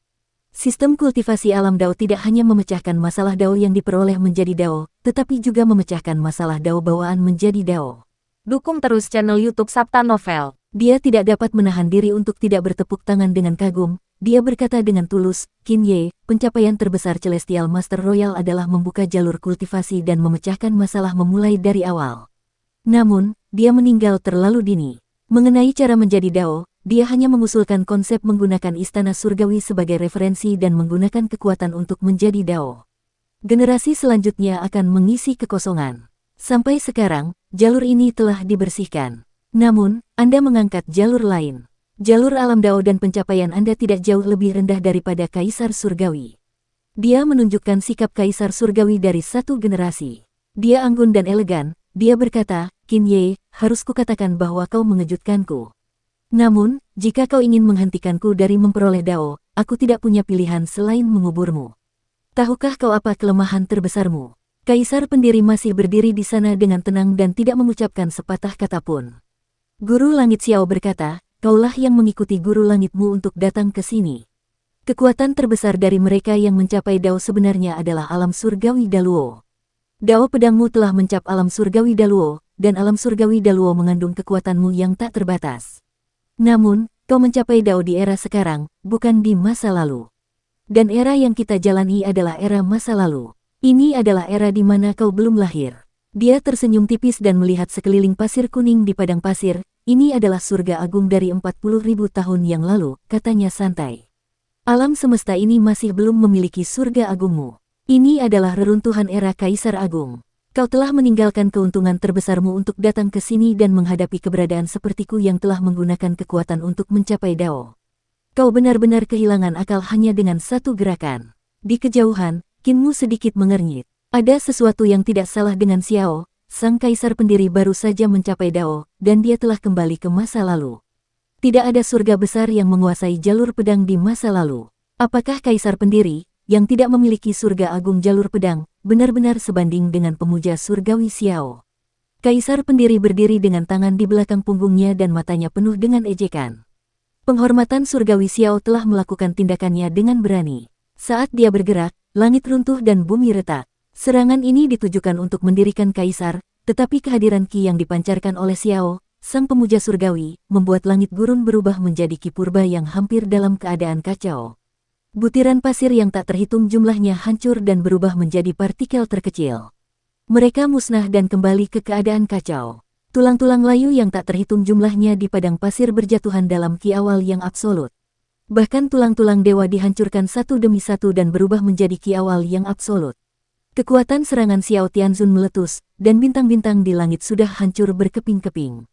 Sistem kultivasi alam Dao tidak hanya memecahkan masalah Dao yang diperoleh menjadi Dao, tetapi juga memecahkan masalah Dao bawaan menjadi Dao. Dukung terus channel YouTube Sabta Novel. Dia tidak dapat menahan diri untuk tidak bertepuk tangan dengan kagum. Dia berkata dengan tulus, Qin Ye, pencapaian terbesar Celestial Master Royal adalah membuka jalur kultivasi dan memecahkan masalah memulai dari awal. Namun, dia meninggal terlalu dini. Mengenai cara menjadi Dao, dia hanya mengusulkan konsep menggunakan istana surgawi sebagai referensi dan menggunakan kekuatan untuk menjadi Dao. Generasi selanjutnya akan mengisi kekosongan. Sampai sekarang, jalur ini telah dibersihkan. Namun, Anda mengangkat jalur lain. Jalur alam Dao dan pencapaian Anda tidak jauh lebih rendah daripada Kaisar Surgawi. Dia menunjukkan sikap Kaisar Surgawi dari satu generasi. Dia anggun dan elegan. Dia berkata, Qin Ye, harus kukatakan bahwa kau mengejutkanku. Namun, jika kau ingin menghentikanku dari memperoleh Dao, aku tidak punya pilihan selain menguburmu. Tahukah kau apa kelemahan terbesarmu? Kaisar Pendiri masih berdiri di sana dengan tenang dan tidak mengucapkan sepatah kata pun. Guru Langit Xiao berkata, kaulah yang mengikuti guru langitmu untuk datang ke sini. Kekuatan terbesar dari mereka yang mencapai Dao sebenarnya adalah alam surgawi Daluo. Dao pedangmu telah mencap alam surgawi Daluo, dan alam surgawi Daluo mengandung kekuatanmu yang tak terbatas. Namun, kau mencapai Dao di era sekarang, bukan di masa lalu. Dan era yang kita jalani adalah era masa lalu. Ini adalah era di mana kau belum lahir. Dia tersenyum tipis dan melihat sekeliling pasir kuning di padang pasir. Ini adalah surga agung dari 40.000 tahun yang lalu, katanya santai. Alam semesta ini masih belum memiliki surga agungmu. Ini adalah reruntuhan era Kaisar Agung. Kau telah meninggalkan keuntungan terbesarmu untuk datang ke sini dan menghadapi keberadaan sepertiku yang telah menggunakan kekuatan untuk mencapai Dao. Kau benar-benar kehilangan akal hanya dengan satu gerakan. Di kejauhan, Qin Mu sedikit mengernyit. Ada sesuatu yang tidak salah dengan Xiao, sang kaisar pendiri baru saja mencapai Dao, dan dia telah kembali ke masa lalu. Tidak ada surga besar yang menguasai jalur pedang di masa lalu. Apakah kaisar pendiri, yang tidak memiliki surga agung jalur pedang, benar-benar sebanding dengan pemuja surgawi Xiao? Kaisar pendiri berdiri dengan tangan di belakang punggungnya dan matanya penuh dengan ejekan. Penghormatan surgawi Xiao telah melakukan tindakannya dengan berani. Saat dia bergerak, langit runtuh dan bumi retak. Serangan ini ditujukan untuk mendirikan kaisar, tetapi kehadiran Qi yang dipancarkan oleh Xiao, sang pemuja surgawi, membuat langit gurun berubah menjadi Ki purba yang hampir dalam keadaan kacau. Butiran pasir yang tak terhitung jumlahnya hancur dan berubah menjadi partikel terkecil. Mereka musnah dan kembali ke keadaan kacau. Tulang-tulang layu yang tak terhitung jumlahnya di padang pasir berjatuhan dalam Ki awal yang absolut. Bahkan tulang-tulang dewa dihancurkan satu demi satu dan berubah menjadi Ki awal yang absolut. Kekuatan serangan Xiao Tianzun meletus, dan bintang-bintang di langit sudah hancur berkeping-keping.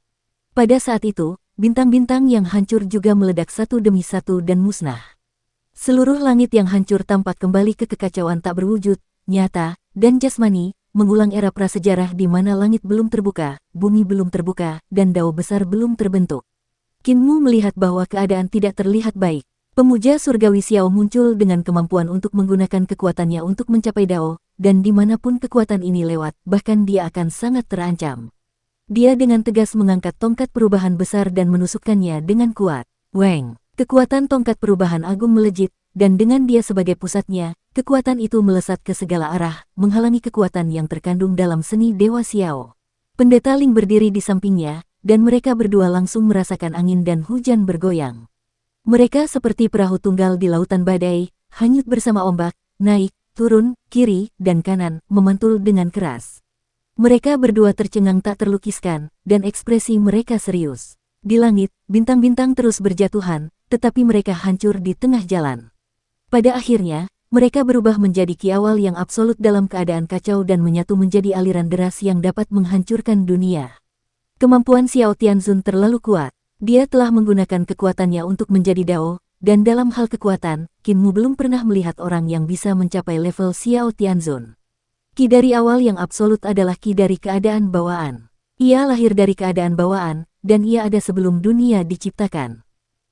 Pada saat itu, bintang-bintang yang hancur juga meledak satu demi satu dan musnah. Seluruh langit yang hancur tampak kembali ke kekacauan tak berwujud, nyata, dan jasmani, mengulang era prasejarah di mana langit belum terbuka, bumi belum terbuka, dan dao besar belum terbentuk. Qin Mu melihat bahwa keadaan tidak terlihat baik. Pemuja surgawi Xiao muncul dengan kemampuan untuk menggunakan kekuatannya untuk mencapai dao, dan dimanapun kekuatan ini lewat, bahkan dia akan sangat terancam. Dia dengan tegas mengangkat tongkat perubahan besar dan menusukkannya dengan kuat. Weng! Kekuatan tongkat perubahan agung melejit, dan dengan dia sebagai pusatnya, kekuatan itu melesat ke segala arah, menghalangi kekuatan yang terkandung dalam seni Dewa Xiao. Pendeta Ling berdiri di sampingnya, dan mereka berdua langsung merasakan angin dan hujan bergoyang. Mereka seperti perahu tunggal di lautan badai, hanyut bersama ombak, naik, turun, kiri, dan kanan, memantul dengan keras. Mereka berdua tercengang tak terlukiskan, dan ekspresi mereka serius. Di langit, bintang-bintang terus berjatuhan, tetapi mereka hancur di tengah jalan. Pada akhirnya, mereka berubah menjadi Ki awal yang absolut dalam keadaan kacau dan menyatu menjadi aliran deras yang dapat menghancurkan dunia. Kemampuan Xiao Tianzun terlalu kuat. Dia telah menggunakan kekuatannya untuk menjadi dao, dan dalam hal kekuatan, Qin Mu belum pernah melihat orang yang bisa mencapai level Xiao Tianzun. Ki dari awal yang absolut adalah Ki dari keadaan bawaan. Ia lahir dari keadaan bawaan, dan ia ada sebelum dunia diciptakan.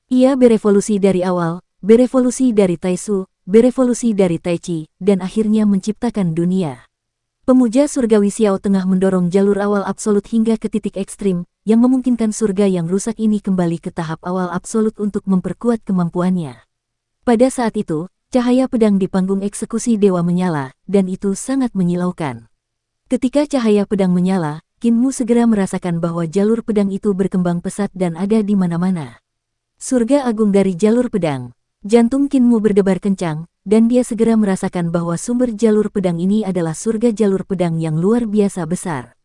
Ia berevolusi dari awal, berevolusi dari Taisu, berevolusi dari Tai Chi, dan akhirnya menciptakan dunia. Pemuja surgawi Xiao tengah mendorong jalur awal absolut hingga ke titik ekstrim, yang memungkinkan surga yang rusak ini kembali ke tahap awal absolut untuk memperkuat kemampuannya. Pada saat itu, cahaya pedang di panggung eksekusi dewa menyala, dan itu sangat menyilaukan. Ketika cahaya pedang menyala, Qin Mu segera merasakan bahwa jalur pedang itu berkembang pesat dan ada di mana-mana. Surga agung dari jalur pedang. Jantung Qin Mu berdebar kencang, dan dia segera merasakan bahwa sumber jalur pedang ini adalah surga jalur pedang yang luar biasa besar.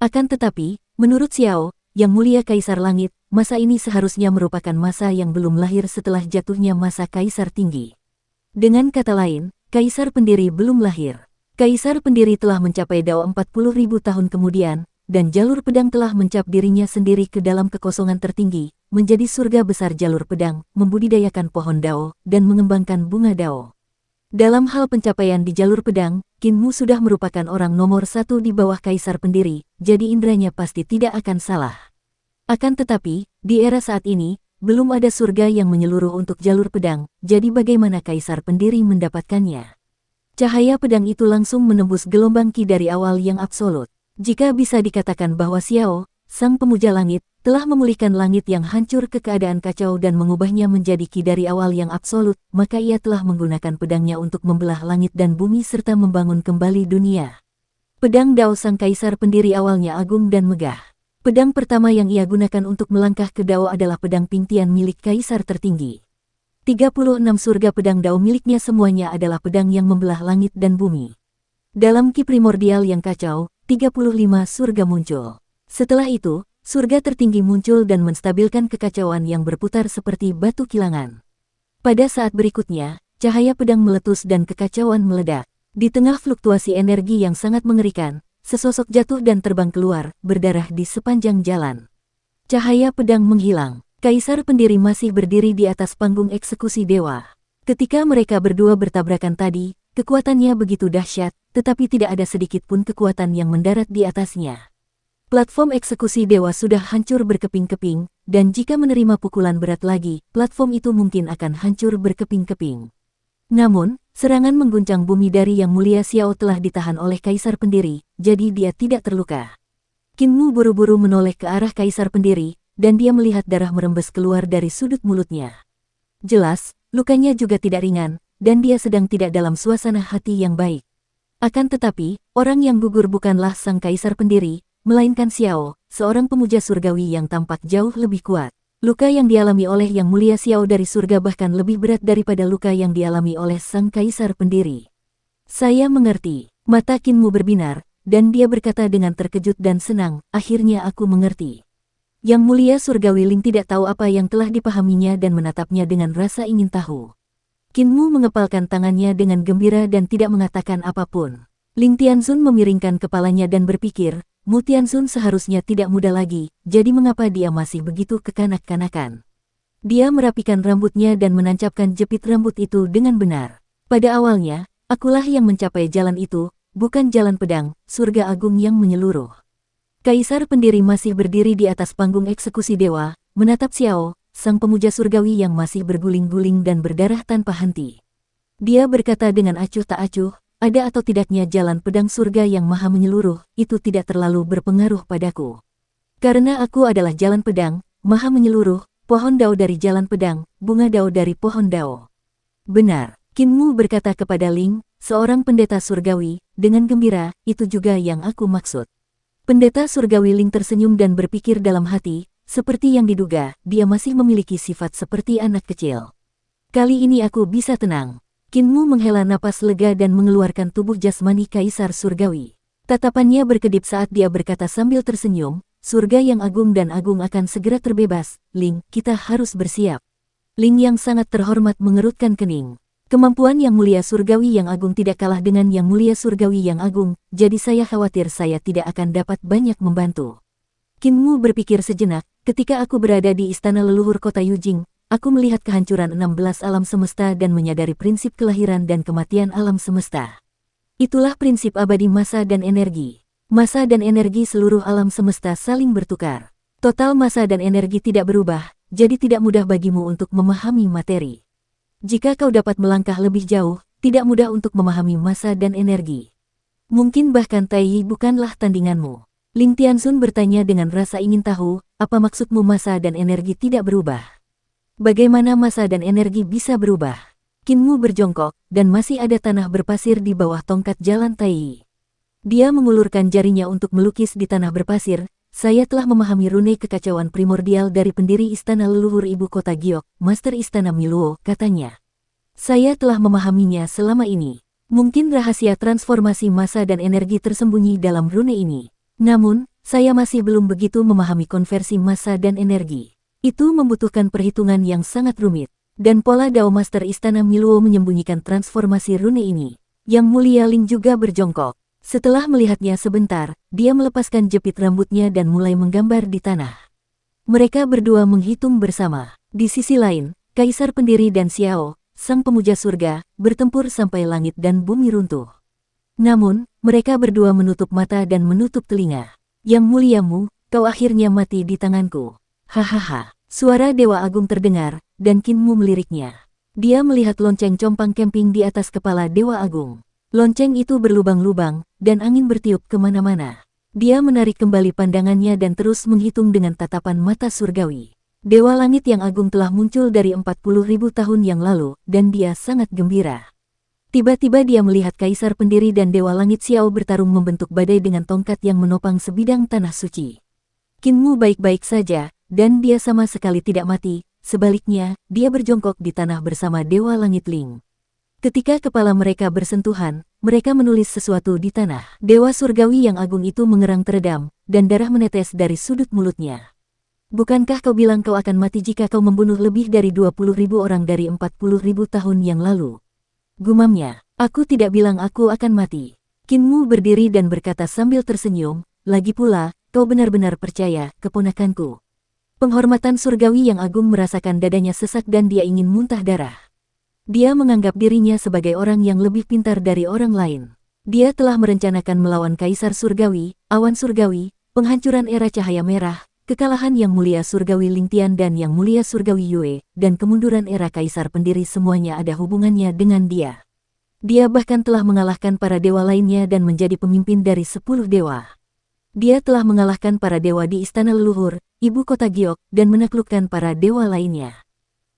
Akan tetapi, menurut Xiao, Yang Mulia Kaisar Langit, masa ini seharusnya merupakan masa yang belum lahir setelah jatuhnya masa Kaisar Tinggi. Dengan kata lain, Kaisar Pendiri belum lahir. Kaisar Pendiri telah mencapai Dao 40.000 tahun kemudian, dan jalur pedang telah mencap dirinya sendiri ke dalam kekosongan tertinggi, menjadi surga besar jalur pedang, membudidayakan pohon Dao, dan mengembangkan bunga Dao. Dalam hal pencapaian di jalur pedang, Qin Mu sudah merupakan orang nomor satu di bawah Kaisar Pendiri, jadi indranya pasti tidak akan salah. Akan tetapi, di era saat ini, belum ada surga yang menyeluruh untuk jalur pedang, jadi bagaimana Kaisar Pendiri mendapatkannya? Cahaya pedang itu langsung menembus gelombang Ki dari awal yang absolut. Jika bisa dikatakan bahwa Xiao, sang pemuja langit, telah memulihkan langit yang hancur ke keadaan kacau dan mengubahnya menjadi Ki dari awal yang absolut, maka ia telah menggunakan pedangnya untuk membelah langit dan bumi serta membangun kembali dunia. Pedang Dao sang Kaisar Pendiri awalnya agung dan megah. Pedang pertama yang ia gunakan untuk melangkah ke Dao adalah pedang Pingtian milik Kaisar tertinggi. 36 surga pedang Dao miliknya semuanya adalah pedang yang membelah langit dan bumi. Dalam Ki primordial yang kacau, 35 surga muncul. Setelah itu, surga tertinggi muncul dan menstabilkan kekacauan yang berputar seperti batu kilangan. Pada saat berikutnya, cahaya pedang meletus dan kekacauan meledak. Di tengah fluktuasi energi yang sangat mengerikan, sesosok jatuh dan terbang keluar, berdarah di sepanjang jalan. Cahaya pedang menghilang. Kaisar pendiri masih berdiri di atas panggung eksekusi dewa. Ketika mereka berdua bertabrakan tadi, kekuatannya begitu dahsyat, tetapi tidak ada sedikit pun kekuatan yang mendarat di atasnya. Platform eksekusi dewa sudah hancur berkeping-keping, dan jika menerima pukulan berat lagi, platform itu mungkin akan hancur berkeping-keping. Namun, serangan mengguncang bumi dari Yang Mulia Xiao telah ditahan oleh Kaisar pendiri, jadi dia tidak terluka. Qin Mu buru-buru menoleh ke arah Kaisar pendiri, dan dia melihat darah merembes keluar dari sudut mulutnya. Jelas, lukanya juga tidak ringan, dan dia sedang tidak dalam suasana hati yang baik. Akan tetapi, orang yang gugur bukanlah sang Kaisar pendiri, melainkan Xiao, seorang pemuja surgawi yang tampak jauh lebih kuat. Luka yang dialami oleh Yang Mulia Xiao dari surga bahkan lebih berat daripada luka yang dialami oleh sang Kaisar pendiri. Saya mengerti. Mata Qin Mu berbinar, dan dia berkata dengan terkejut dan senang, akhirnya aku mengerti. Yang Mulia Surgawi Ling tidak tahu apa yang telah dipahaminya dan menatapnya dengan rasa ingin tahu. Qin Mu mengepalkan tangannya dengan gembira dan tidak mengatakan apapun. Ling Tianzun memiringkan kepalanya dan berpikir, Mu Tianzun seharusnya tidak muda lagi, jadi mengapa dia masih begitu kekanak-kanakan? Dia merapikan rambutnya dan menancapkan jepit rambut itu dengan benar. Pada awalnya, akulah yang mencapai jalan itu, bukan jalan pedang, surga agung yang menyeluruh. Kaisar pendiri masih berdiri di atas panggung eksekusi dewa, menatap Xiao, sang pemuja surgawi yang masih berguling-guling dan berdarah tanpa henti. Dia berkata dengan acuh tak acuh, ada atau tidaknya jalan pedang surga yang maha menyeluruh, itu tidak terlalu berpengaruh padaku. Karena aku adalah jalan pedang, maha menyeluruh, pohon dao dari jalan pedang, bunga dao dari pohon dao. Benar, Qin Mu berkata kepada Ling, seorang pendeta surgawi, dengan gembira, itu juga yang aku maksud. Pendeta surgawi Ling tersenyum dan berpikir dalam hati, seperti yang diduga, dia masih memiliki sifat seperti anak kecil. Kali ini aku bisa tenang. Qin Mu menghela napas lega dan mengeluarkan tubuh jasmani Kaisar Surgawi. Tatapannya berkedip saat dia berkata sambil tersenyum, surga yang agung dan agung akan segera terbebas, Ling, kita harus bersiap. Ling yang sangat terhormat mengerutkan kening. Kemampuan Yang Mulia Surgawi yang agung tidak kalah dengan Yang Mulia Surgawi yang agung, jadi saya khawatir saya tidak akan dapat banyak membantu. Qin Mu berpikir sejenak, ketika aku berada di istana leluhur kota Yujing, aku melihat kehancuran 16 alam semesta dan menyadari prinsip kelahiran dan kematian alam semesta. Itulah prinsip abadi massa dan energi. Massa dan energi seluruh alam semesta saling bertukar. Total massa dan energi tidak berubah, jadi tidak mudah bagimu untuk memahami materi. Jika kau dapat melangkah lebih jauh, tidak mudah untuk memahami massa dan energi. Mungkin bahkan Tai Yi bukanlah tandinganmu. Ling Tianzun bertanya dengan rasa ingin tahu, apa maksudmu massa dan energi tidak berubah? Bagaimana massa dan energi bisa berubah? Qin Mu berjongkok, dan masih ada tanah berpasir di bawah tongkat jalan Tai Yi. Dia mengulurkan jarinya untuk melukis di tanah berpasir. Saya telah memahami rune kekacauan primordial dari pendiri istana leluhur ibu kota Giok, Master Istana Miluo, katanya. Saya telah memahaminya selama ini. Mungkin rahasia transformasi massa dan energi tersembunyi dalam rune ini. Namun, saya masih belum begitu memahami konversi massa dan energi. Itu membutuhkan perhitungan yang sangat rumit. Dan pola Dao Master Istana Miluo menyembunyikan transformasi rune ini. Yang Mulia Ling juga berjongkok. Setelah melihatnya sebentar, dia melepaskan jepit rambutnya dan mulai menggambar di tanah. Mereka berdua menghitung bersama. Di sisi lain, Kaisar pendiri dan Xiao, sang pemuja surga, bertempur sampai langit dan bumi runtuh. Namun, mereka berdua menutup mata dan menutup telinga. Yang Muliamu, kau akhirnya mati di tanganku. Hahaha. Suara Dewa Agung terdengar, dan Qin Mu meliriknya. Dia melihat lonceng compang camping di atas kepala Dewa Agung. Lonceng itu berlubang-lubang, dan angin bertiup kemana-mana. Dia menarik kembali pandangannya dan terus menghitung dengan tatapan mata surgawi. Dewa Langit yang agung telah muncul dari 40.000 tahun yang lalu, dan dia sangat gembira. Tiba-tiba dia melihat Kaisar pendiri dan Dewa Langit Xiao bertarung membentuk badai dengan tongkat yang menopang sebidang tanah suci. Qin Mu baik-baik saja, dan dia sama sekali tidak mati. Sebaliknya, dia berjongkok di tanah bersama Dewa Langit Ling. Ketika kepala mereka bersentuhan, mereka menulis sesuatu di tanah. Dewa surgawi yang agung itu mengerang teredam, dan darah menetes dari sudut mulutnya. Bukankah kau bilang kau akan mati jika kau membunuh lebih dari 20.000 orang dari 40.000 tahun yang lalu? Gumamnya, aku tidak bilang aku akan mati. Qin Mu berdiri dan berkata sambil tersenyum, lagi pula, kau benar-benar percaya, keponakanku. Penghormatan surgawi yang agung merasakan dadanya sesak dan dia ingin muntah darah. Dia menganggap dirinya sebagai orang yang lebih pintar dari orang lain. Dia telah merencanakan melawan Kaisar Surgawi, awan surgawi, penghancuran era cahaya merah, kekalahan Yang Mulia Surgawi Lingtian dan Yang Mulia Surgawi Yue, dan kemunduran era Kaisar Pendiri semuanya ada hubungannya dengan dia. Dia bahkan telah mengalahkan para dewa lainnya dan menjadi pemimpin dari 10 dewa. Dia telah mengalahkan para dewa di Istana Leluhur, ibu kota Giok, dan menaklukkan para dewa lainnya.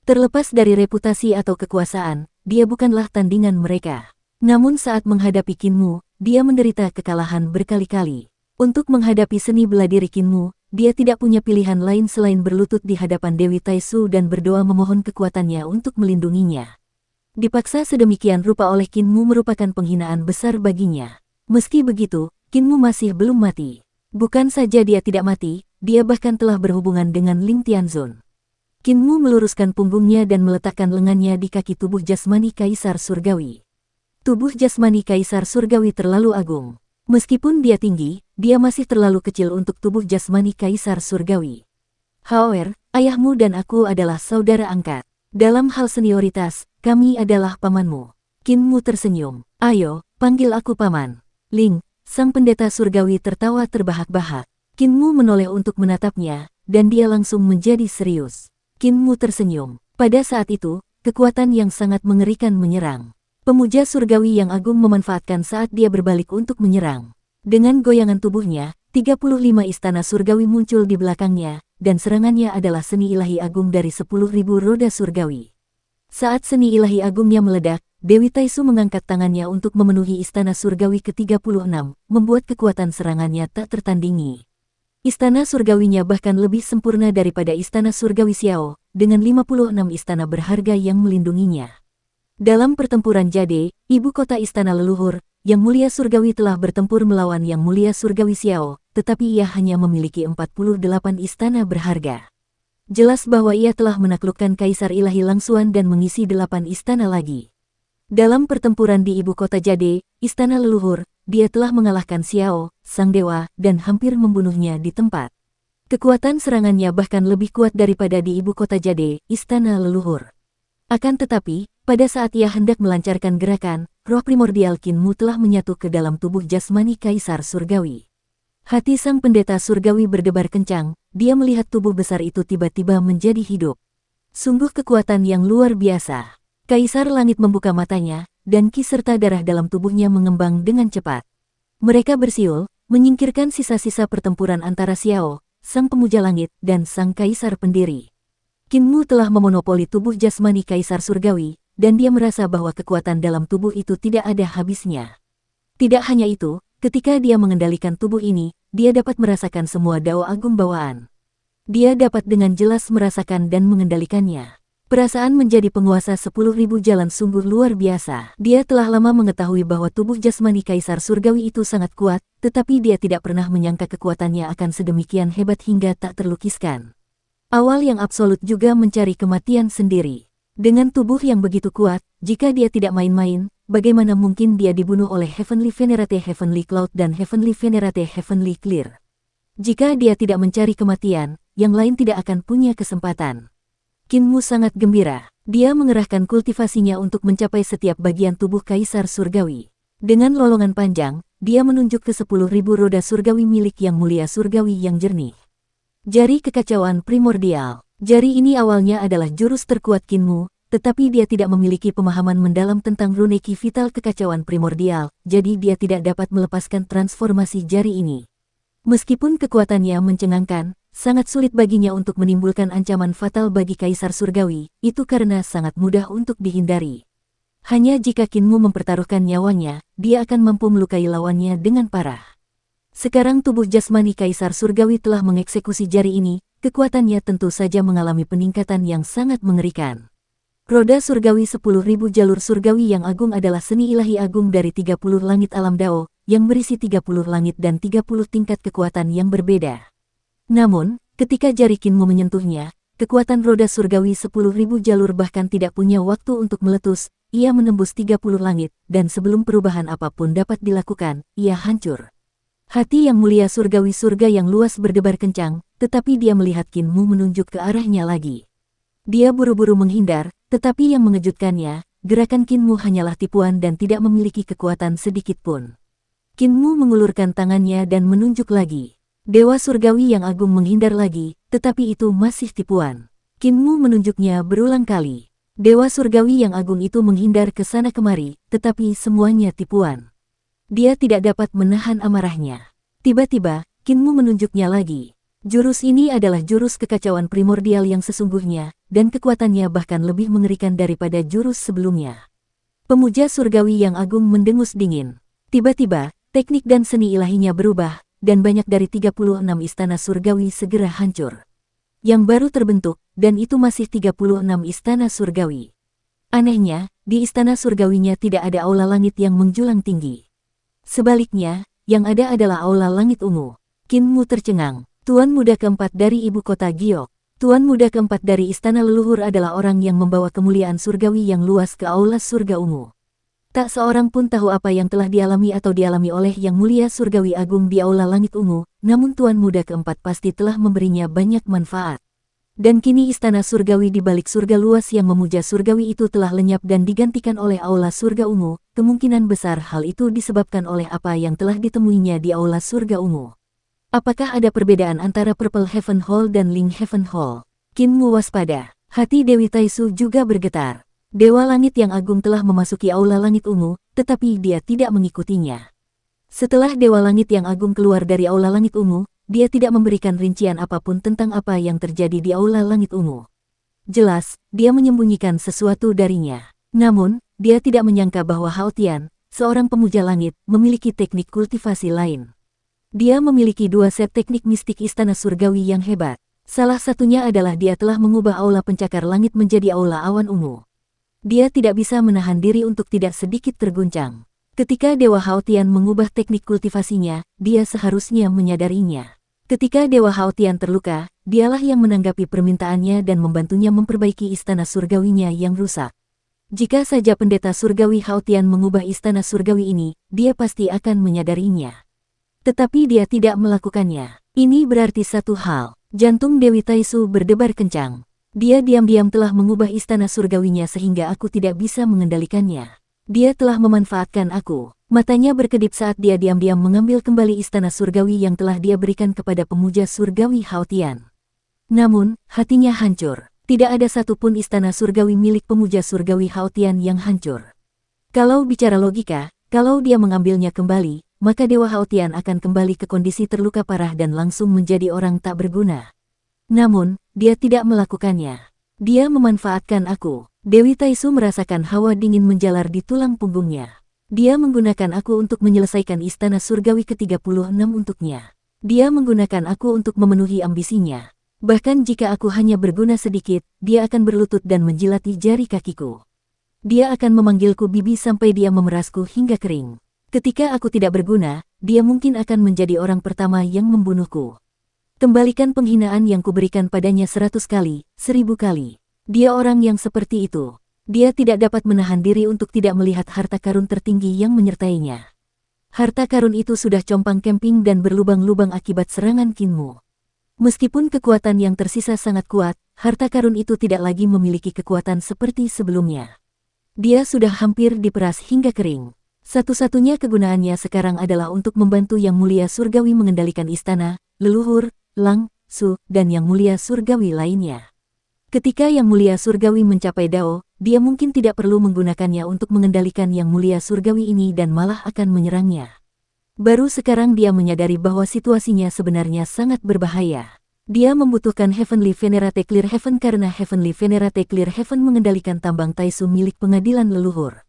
Terlepas dari reputasi atau kekuasaan, dia bukanlah tandingan mereka. Namun saat menghadapi Kinmu, dia menderita kekalahan berkali-kali. Untuk menghadapi seni bela diri Kinmu, dia tidak punya pilihan lain selain berlutut di hadapan Dewi Taisu dan berdoa memohon kekuatannya untuk melindunginya. Dipaksa sedemikian rupa oleh Kinmu merupakan penghinaan besar baginya. Meski begitu, Kinmu masih belum mati. Bukan saja dia tidak mati, dia bahkan telah berhubungan dengan Ling Tianzun. Kinmu meluruskan punggungnya dan meletakkan lengannya di kaki tubuh jasmani Kaisar Surgawi. Tubuh jasmani Kaisar Surgawi terlalu agung. Meskipun dia tinggi, dia masih terlalu kecil untuk tubuh jasmani Kaisar Surgawi. Hauer, ayahmu dan aku adalah saudara angkat. Dalam hal senioritas, kami adalah pamanmu. Kinmu tersenyum. Ayo, panggil aku paman. Ling, sang pendeta surgawi tertawa terbahak-bahak. Kinmu menoleh untuk menatapnya, dan dia langsung menjadi serius. Kinmu tersenyum. Pada saat itu, kekuatan yang sangat mengerikan menyerang. Pemuja surgawi yang agung memanfaatkan saat dia berbalik untuk menyerang. Dengan goyangan tubuhnya, 35 istana surgawi muncul di belakangnya, dan serangannya adalah seni ilahi agung dari 10.000 roda surgawi. Saat seni ilahi agungnya meledak, Dewi Taisu mengangkat tangannya untuk memenuhi istana surgawi ke-36, membuat kekuatan serangannya tak tertandingi. Istana surgawinya bahkan lebih sempurna daripada istana surgawi Xiao, dengan 56 istana berharga yang melindunginya. Dalam pertempuran Jade, ibu kota istana leluhur, Yang Mulia Surgawi telah bertempur melawan Yang Mulia Surgawi Xiao, tetapi ia hanya memiliki 48 istana berharga. Jelas bahwa ia telah menaklukkan Kaisar Ilahi Langsuan dan mengisi 8 istana lagi. Dalam pertempuran di ibu kota Jade, istana leluhur, dia telah mengalahkan Xiao, sang dewa, dan hampir membunuhnya di tempat. Kekuatan serangannya bahkan lebih kuat daripada di ibu kota Jade, istana leluhur. Akan tetapi, pada saat ia hendak melancarkan gerakan, roh primordial Kinmu telah menyatu ke dalam tubuh jasmani Kaisar Surgawi. Hati sang pendeta surgawi berdebar kencang, dia melihat tubuh besar itu tiba-tiba menjadi hidup. Sungguh kekuatan yang luar biasa. Kaisar Langit membuka matanya, dan ki serta darah dalam tubuhnya mengembang dengan cepat. Mereka bersiul, menyingkirkan sisa-sisa pertempuran antara Xiao, sang pemuja langit, dan sang Kaisar Pendiri. Kinmu telah memonopoli tubuh jasmani Kaisar Surgawi, dan dia merasa bahwa kekuatan dalam tubuh itu tidak ada habisnya. Tidak hanya itu, ketika dia mengendalikan tubuh ini, dia dapat merasakan semua dao agung bawaan. Dia dapat dengan jelas merasakan dan mengendalikannya. Perasaan menjadi penguasa 10.000 jalan sungguh luar biasa. Dia telah lama mengetahui bahwa tubuh jasmani Kaisar Surgawi itu sangat kuat, tetapi dia tidak pernah menyangka kekuatannya akan sedemikian hebat hingga tak terlukiskan. Awal yang absolut juga mencari kematian sendiri. Dengan tubuh yang begitu kuat, jika dia tidak main-main, bagaimana mungkin dia dibunuh oleh Heavenly Venerate Heavenly Cloud dan Heavenly Venerate Heavenly Clear? Jika dia tidak mencari kematian, yang lain tidak akan punya kesempatan. Kinmu sangat gembira. Dia mengerahkan kultivasinya untuk mencapai setiap bagian tubuh Kaisar Surgawi. Dengan lolongan panjang, dia menunjuk ke 10.000 roda surgawi milik Yang Mulia Surgawi yang jernih. Jari kekacauan primordial. Jari ini awalnya adalah jurus terkuat Kinmu, tetapi dia tidak memiliki pemahaman mendalam tentang runeki vital kekacauan primordial, jadi dia tidak dapat melepaskan transformasi jari ini. Meskipun kekuatannya mencengangkan, sangat sulit baginya untuk menimbulkan ancaman fatal bagi Kaisar Surgawi, itu karena sangat mudah untuk dihindari. Hanya jika Kinmu mempertaruhkan nyawanya, dia akan mampu melukai lawannya dengan parah. Sekarang tubuh jasmani Kaisar Surgawi telah mengeksekusi jari ini, kekuatannya tentu saja mengalami peningkatan yang sangat mengerikan. Roda surgawi 10.000 jalur surgawi yang agung adalah seni ilahi agung dari 30 langit alam Dao, yang berisi 30 langit dan 30 tingkat kekuatan yang berbeda. Namun, ketika jari Kinmu menyentuhnya, kekuatan roda surgawi 10.000 jalur bahkan tidak punya waktu untuk meletus, ia menembus 30 langit, dan sebelum perubahan apapun dapat dilakukan, ia hancur. Hati yang mulia surgawi surga yang luas berdebar kencang, tetapi dia melihat Qin Mu menunjuk ke arahnya lagi. Dia buru-buru menghindar, tetapi yang mengejutkannya, gerakan Qin Mu hanyalah tipuan dan tidak memiliki kekuatan sedikit pun. Qin Mu mengulurkan tangannya dan menunjuk lagi. Dewa surgawi yang agung menghindar lagi, tetapi itu masih tipuan. Qin Mu menunjuknya berulang kali. Dewa surgawi yang agung itu menghindar ke sana kemari, tetapi semuanya tipuan. Dia tidak dapat menahan amarahnya. Tiba-tiba, Qin Mu menunjuknya lagi. Jurus ini adalah jurus kekacauan primordial yang sesungguhnya, dan kekuatannya bahkan lebih mengerikan daripada jurus sebelumnya. Pemuja surgawi yang agung mendengus dingin. Tiba-tiba, teknik dan seni ilahinya berubah, dan banyak dari 36 istana surgawi segera hancur. Yang baru terbentuk, dan itu masih 36 istana surgawi. Anehnya, di istana surgawinya tidak ada aula langit yang menjulang tinggi. Sebaliknya, yang ada adalah aula langit ungu. Qin Mu tercengang. Tuan muda keempat dari ibu kota Giok. Tuan muda keempat dari istana leluhur adalah orang yang membawa kemuliaan surgawi yang luas ke aula surga ungu. Tak seorang pun tahu apa yang telah dialami atau dialami oleh yang mulia surgawi agung di aula langit ungu, namun tuan muda keempat pasti telah memberinya banyak manfaat. Dan kini istana surgawi di balik surga luas yang memuja surgawi itu telah lenyap dan digantikan oleh aula surga ungu. Kemungkinan besar hal itu disebabkan oleh apa yang telah ditemuinya di aula surga ungu. Apakah ada perbedaan antara Purple Heaven Hall dan Ling Heaven Hall? Qin Mu waspada. Hati Dewi Taisu juga bergetar. Dewa langit yang agung telah memasuki aula langit ungu, tetapi dia tidak mengikutinya. Setelah Dewa langit yang agung keluar dari aula langit ungu, dia tidak memberikan rincian apapun tentang apa yang terjadi di aula langit ungu. Jelas, dia menyembunyikan sesuatu darinya. Namun, dia tidak menyangka bahwa Hao Tian, seorang pemuja langit, memiliki teknik kultivasi lain. Dia memiliki dua set teknik mistik istana surgawi yang hebat. Salah satunya adalah dia telah mengubah aula pencakar langit menjadi aula awan ungu. Dia tidak bisa menahan diri untuk tidak sedikit terguncang. Ketika Dewa Hao Tian mengubah teknik kultivasinya, dia seharusnya menyadarinya. Ketika Dewa Hao Tian terluka, dialah yang menanggapi permintaannya dan membantunya memperbaiki istana surgawinya yang rusak. Jika saja pendeta surgawi Hao Tian mengubah istana surgawi ini, dia pasti akan menyadarinya. Tetapi dia tidak melakukannya. Ini berarti satu hal. Jantung Dewi Taisu berdebar kencang. Dia diam-diam telah mengubah istana surgawinya sehingga aku tidak bisa mengendalikannya. Dia telah memanfaatkan aku. Matanya berkedip saat dia diam-diam mengambil kembali istana surgawi yang telah dia berikan kepada pemuja surgawi Hao Tian. Namun, hatinya hancur. Tidak ada satupun istana surgawi milik pemuja surgawi Hao Tian yang hancur. Kalau bicara logika, kalau dia mengambilnya kembali, maka Dewa Hao Tian akan kembali ke kondisi terluka parah dan langsung menjadi orang tak berguna. Namun, dia tidak melakukannya. Dia memanfaatkan aku. Dewi Taisu merasakan hawa dingin menjalar di tulang punggungnya. Dia menggunakan aku untuk menyelesaikan istana surgawi ke-36 untuknya. Dia menggunakan aku untuk memenuhi ambisinya. Bahkan jika aku hanya berguna sedikit, dia akan berlutut dan menjilati jari kakiku. Dia akan memanggilku bibi sampai dia memerasku hingga kering. Ketika aku tidak berguna, dia mungkin akan menjadi orang pertama yang membunuhku. Kembalikan penghinaan yang kuberikan padanya 100 kali, 1000 kali. Dia orang yang seperti itu. Dia tidak dapat menahan diri untuk tidak melihat harta karun tertinggi yang menyertainya. Harta karun itu sudah compang camping dan berlubang-lubang akibat serangan Qin Mu. Meskipun kekuatan yang tersisa sangat kuat, harta karun itu tidak lagi memiliki kekuatan seperti sebelumnya. Dia sudah hampir diperas hingga kering. Satu-satunya kegunaannya sekarang adalah untuk membantu Yang Mulia Surgawi mengendalikan istana, leluhur, Lang, Su, dan Yang Mulia Surgawi lainnya. Ketika Yang Mulia Surgawi mencapai Dao, dia mungkin tidak perlu menggunakannya untuk mengendalikan Yang Mulia Surgawi ini dan malah akan menyerangnya. Baru sekarang dia menyadari bahwa situasinya sebenarnya sangat berbahaya. Dia membutuhkan Heavenly Venerate Clear Heaven karena Heavenly Venerate Clear Heaven mengendalikan tambang Taisu milik pengadilan leluhur.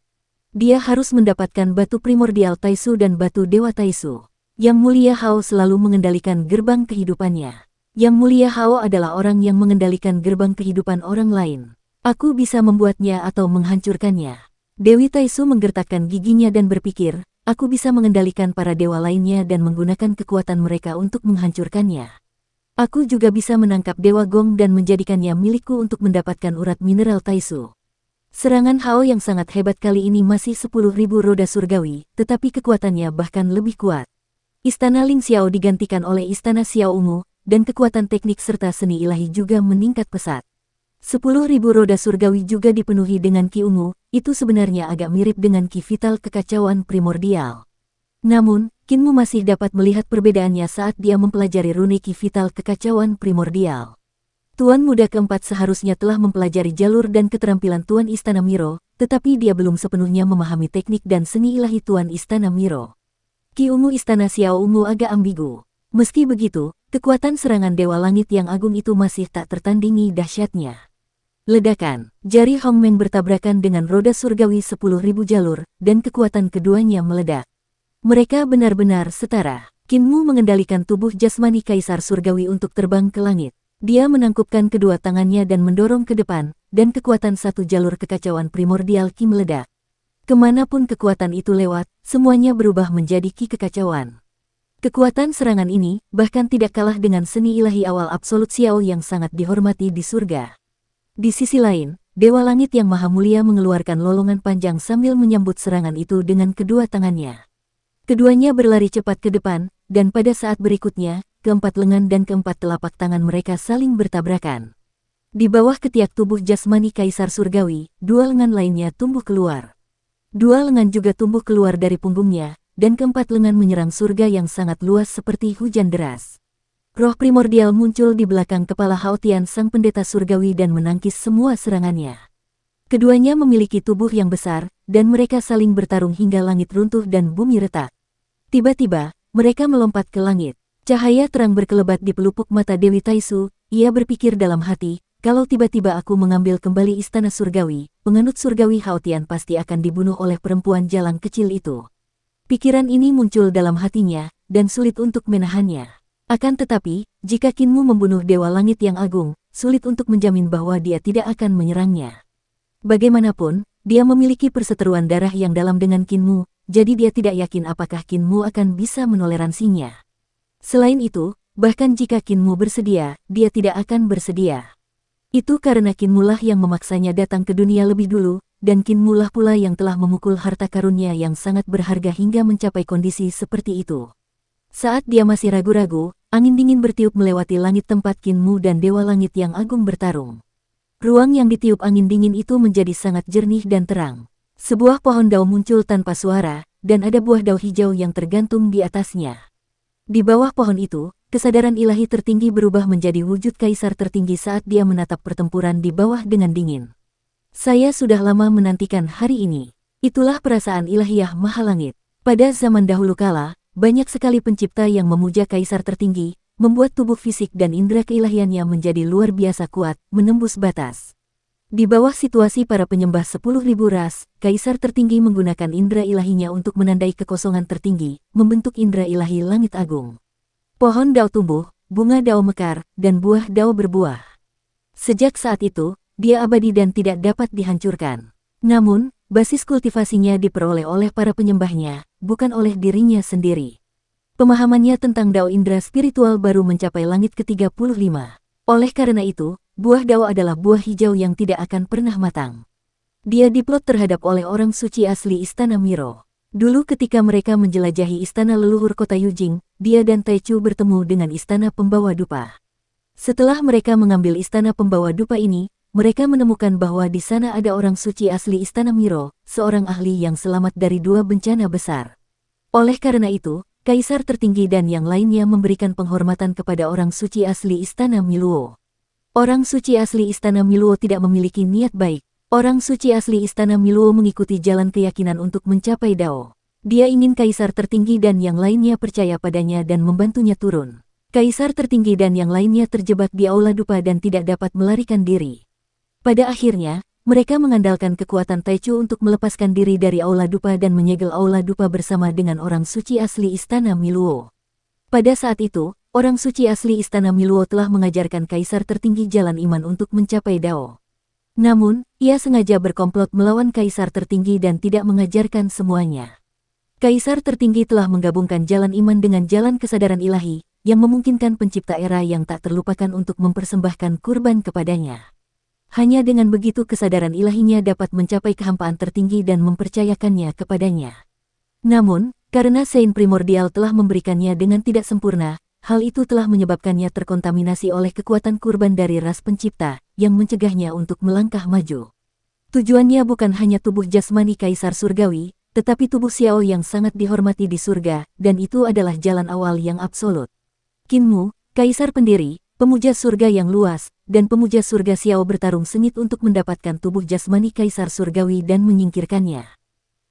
Dia harus mendapatkan batu primordial Taisu dan batu Dewa Taisu. Yang Mulia Hao selalu mengendalikan gerbang kehidupannya. Yang Mulia Hao adalah orang yang mengendalikan gerbang kehidupan orang lain. Aku bisa membuatnya atau menghancurkannya. Dewi Taisu menggertakkan giginya dan berpikir, aku bisa mengendalikan para dewa lainnya dan menggunakan kekuatan mereka untuk menghancurkannya. Aku juga bisa menangkap Dewa Gong dan menjadikannya milikku untuk mendapatkan urat mineral Taisu. Serangan Hao yang sangat hebat kali ini masih 10.000 roda surgawi, tetapi kekuatannya bahkan lebih kuat. Istana Ling Xiao digantikan oleh Istana Xiao Ungu, dan kekuatan teknik serta seni ilahi juga meningkat pesat. 10.000 roda surgawi juga dipenuhi dengan Ki Ungu, itu sebenarnya agak mirip dengan Ki Vital kekacauan primordial. Namun, Kinmu masih dapat melihat perbedaannya saat dia mempelajari rune Ki Vital kekacauan primordial. Tuan Muda keempat seharusnya telah mempelajari jalur dan keterampilan Tuan Istana Miro, tetapi dia belum sepenuhnya memahami teknik dan seni ilahi Tuan Istana Miro. Ki Ungu Istana Xiao Ungu agak ambigu. Meski begitu, kekuatan serangan Dewa Langit yang agung itu masih tak tertandingi dahsyatnya. Ledakan, jari Hongmeng bertabrakan dengan roda surgawi 10.000 jalur, dan kekuatan keduanya meledak. Mereka benar-benar setara. Kinmu mengendalikan tubuh jasmani Kaisar Surgawi untuk terbang ke langit. Dia menangkupkan kedua tangannya dan mendorong ke depan, dan kekuatan satu jalur kekacauan primordial Ki meledak. Kemanapun kekuatan itu lewat, semuanya berubah menjadi Ki kekacauan. Kekuatan serangan ini bahkan tidak kalah dengan seni ilahi awal Absolut Xiao yang sangat dihormati di surga. Di sisi lain, Dewa Langit yang Maha Mulia mengeluarkan lolongan panjang sambil menyambut serangan itu dengan kedua tangannya. Keduanya berlari cepat ke depan, dan pada saat berikutnya, keempat lengan dan keempat telapak tangan mereka saling bertabrakan. Di bawah ketiak tubuh jasmani Kaisar Surgawi, dua lengan lainnya tumbuh keluar. Dua lengan juga tumbuh keluar dari punggungnya, dan keempat lengan menyerang surga yang sangat luas seperti hujan deras. Roh primordial muncul di belakang kepala Haotian sang pendeta surgawi dan menangkis semua serangannya. Keduanya memiliki tubuh yang besar, dan mereka saling bertarung hingga langit runtuh dan bumi retak. Tiba-tiba, mereka melompat ke langit. Cahaya terang berkelebat di pelupuk mata Dewi Taisu. Ia berpikir dalam hati, kalau tiba-tiba aku mengambil kembali istana surgawi, penganut surgawi Haotian pasti akan dibunuh oleh perempuan jalang kecil itu. Pikiran ini muncul dalam hatinya, dan sulit untuk menahannya. Akan tetapi, jika Kinmu membunuh Dewa Langit yang agung, sulit untuk menjamin bahwa dia tidak akan menyerangnya. Bagaimanapun, dia memiliki perseteruan darah yang dalam dengan Kinmu, jadi dia tidak yakin apakah Kinmu akan bisa menoleransinya. Selain itu, bahkan jika Kinmu bersedia, dia tidak akan bersedia. Itu karena Kinmu lah yang memaksanya datang ke dunia lebih dulu, dan Kinmu lah pula yang telah memukul harta karunnya yang sangat berharga hingga mencapai kondisi seperti itu. Saat dia masih ragu-ragu, angin dingin bertiup melewati langit tempat Kinmu dan Dewa Langit yang agung bertarung. Ruang yang ditiup angin dingin itu menjadi sangat jernih dan terang. Sebuah pohon dao muncul tanpa suara, dan ada buah dao hijau yang tergantung di atasnya. Di bawah pohon itu, kesadaran ilahi tertinggi berubah menjadi wujud kaisar tertinggi saat dia menatap pertempuran di bawah dengan dingin. Saya sudah lama menantikan hari ini. Itulah perasaan ilahiyah Maha Langit. Pada zaman dahulu kala, banyak sekali pencipta yang memuja kaisar tertinggi, membuat tubuh fisik dan indera keilahiannya menjadi luar biasa kuat, menembus batas. Di bawah situasi para penyembah 10.000 ras, kaisar tertinggi menggunakan indera ilahinya untuk menandai kekosongan tertinggi, membentuk indera ilahi langit agung. Pohon dao tumbuh, bunga dao mekar, dan buah dao berbuah. Sejak saat itu, dia abadi dan tidak dapat dihancurkan. Namun, basis kultivasinya diperoleh oleh para penyembahnya, bukan oleh dirinya sendiri. Pemahamannya tentang dao indera spiritual baru mencapai langit ke-35. Oleh karena itu, buah dao adalah buah hijau yang tidak akan pernah matang. Dia diplot terhadap oleh orang suci asli Istana Miro. Dulu ketika mereka menjelajahi istana leluhur kota Yujing, dia dan Taichu bertemu dengan istana pembawa dupa. Setelah mereka mengambil istana pembawa dupa ini, mereka menemukan bahwa di sana ada orang suci asli Istana Miro, seorang ahli yang selamat dari dua bencana besar. Oleh karena itu, kaisar tertinggi dan yang lainnya memberikan penghormatan kepada orang suci asli Istana Miluo. Orang suci asli Istana Miluo tidak memiliki niat baik. Orang suci asli Istana Miluo mengikuti jalan keyakinan untuk mencapai Dao. Dia ingin kaisar tertinggi dan yang lainnya percaya padanya dan membantunya turun. Kaisar tertinggi dan yang lainnya terjebak di aula dupa dan tidak dapat melarikan diri. Pada akhirnya, mereka mengandalkan kekuatan Taichu untuk melepaskan diri dari aula dupa dan menyegel aula dupa bersama dengan orang suci asli Istana Miluo. Pada saat itu, orang suci asli Istana Miluo telah mengajarkan kaisar tertinggi jalan iman untuk mencapai Dao. Namun, ia sengaja berkomplot melawan kaisar tertinggi dan tidak mengajarkan semuanya. Kaisar tertinggi telah menggabungkan jalan iman dengan jalan kesadaran ilahi, yang memungkinkan pencipta era yang tak terlupakan untuk mempersembahkan kurban kepadanya. Hanya dengan begitu kesadaran ilahinya dapat mencapai kehampaan tertinggi dan mempercayakannya kepadanya. Namun, karena sein primordial telah memberikannya dengan tidak sempurna, hal itu telah menyebabkannya terkontaminasi oleh kekuatan kurban dari ras pencipta, yang mencegahnya untuk melangkah maju. Tujuannya bukan hanya tubuh jasmani Kaisar Surgawi, tetapi tubuh Xiao yang sangat dihormati di surga, dan itu adalah jalan awal yang absolut. Qinmu, Kaisar Pendiri, pemuja surga yang luas, dan pemuja surga Xiao bertarung sengit untuk mendapatkan tubuh jasmani Kaisar Surgawi dan menyingkirkannya.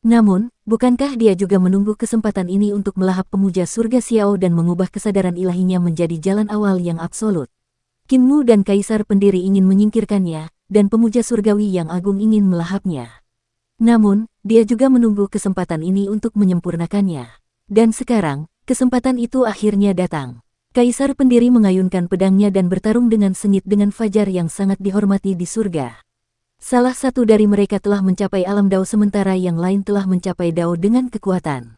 Namun, bukankah dia juga menunggu kesempatan ini untuk melahap pemuja surga Xiao dan mengubah kesadaran ilahinya menjadi jalan awal yang absolut? Qinmu dan Kaisar Pendiri ingin menyingkirkannya, dan pemuja surgawi yang agung ingin melahapnya. Namun, dia juga menunggu kesempatan ini untuk menyempurnakannya. Dan sekarang, kesempatan itu akhirnya datang. Kaisar Pendiri mengayunkan pedangnya dan bertarung dengan sengit dengan Fajar yang sangat dihormati di surga. Salah satu dari mereka telah mencapai alam Dao sementara yang lain telah mencapai Dao dengan kekuatan.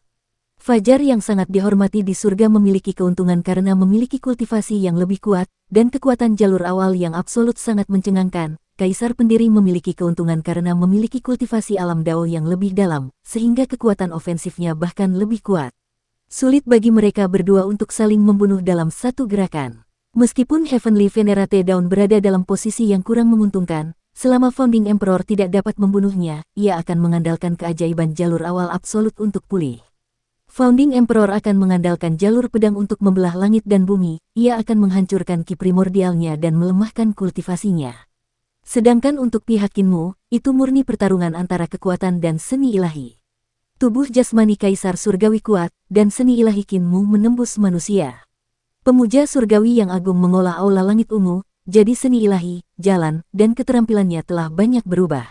Fajar yang sangat dihormati di surga memiliki keuntungan karena memiliki kultivasi yang lebih kuat, dan kekuatan jalur awal yang absolut sangat mencengangkan. Kaisar Pendiri memiliki keuntungan karena memiliki kultivasi alam Dao yang lebih dalam, sehingga kekuatan ofensifnya bahkan lebih kuat. Sulit bagi mereka berdua untuk saling membunuh dalam satu gerakan. Meskipun Heavenly Venerate Dawn berada dalam posisi yang kurang menguntungkan, selama Founding Emperor tidak dapat membunuhnya, ia akan mengandalkan keajaiban jalur awal absolut untuk pulih. Founding Emperor akan mengandalkan jalur pedang untuk membelah langit dan bumi, ia akan menghancurkan ki primordialnya dan melemahkan kultivasinya. Sedangkan untuk pihak Qinmu, itu murni pertarungan antara kekuatan dan seni ilahi. Tubuh jasmani Kaisar Surgawi kuat, dan seni ilahi Qinmu menembus manusia. Pemuja surgawi yang agung mengolah aula langit ungu, jadi seni ilahi, jalan, dan keterampilannya telah banyak berubah.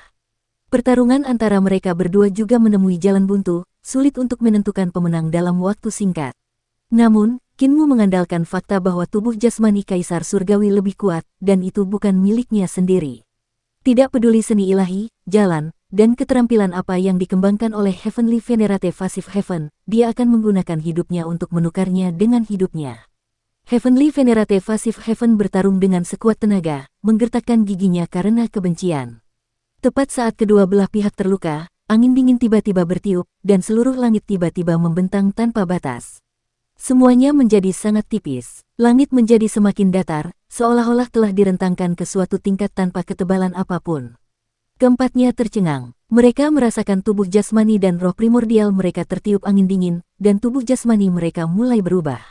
Pertarungan antara mereka berdua juga menemui jalan buntu, sulit untuk menentukan pemenang dalam waktu singkat. Namun, Qinmu mengandalkan fakta bahwa tubuh jasmani Kaisar Surgawi lebih kuat, dan itu bukan miliknya sendiri. Tidak peduli seni ilahi, jalan, dan keterampilan apa yang dikembangkan oleh Heavenly Venerate Passive Heaven, dia akan menggunakan hidupnya untuk menukarnya dengan hidupnya. Heavenly Venerate Passive Heaven bertarung dengan sekuat tenaga, menggertakkan giginya karena kebencian. Tepat saat kedua belah pihak terluka, angin dingin tiba-tiba bertiup, dan seluruh langit tiba-tiba membentang tanpa batas. Semuanya menjadi sangat tipis. Langit menjadi semakin datar, seolah-olah telah direntangkan ke suatu tingkat tanpa ketebalan apapun. Keempatnya tercengang. Mereka merasakan tubuh jasmani dan roh primordial mereka tertiup angin dingin, dan tubuh jasmani mereka mulai berubah.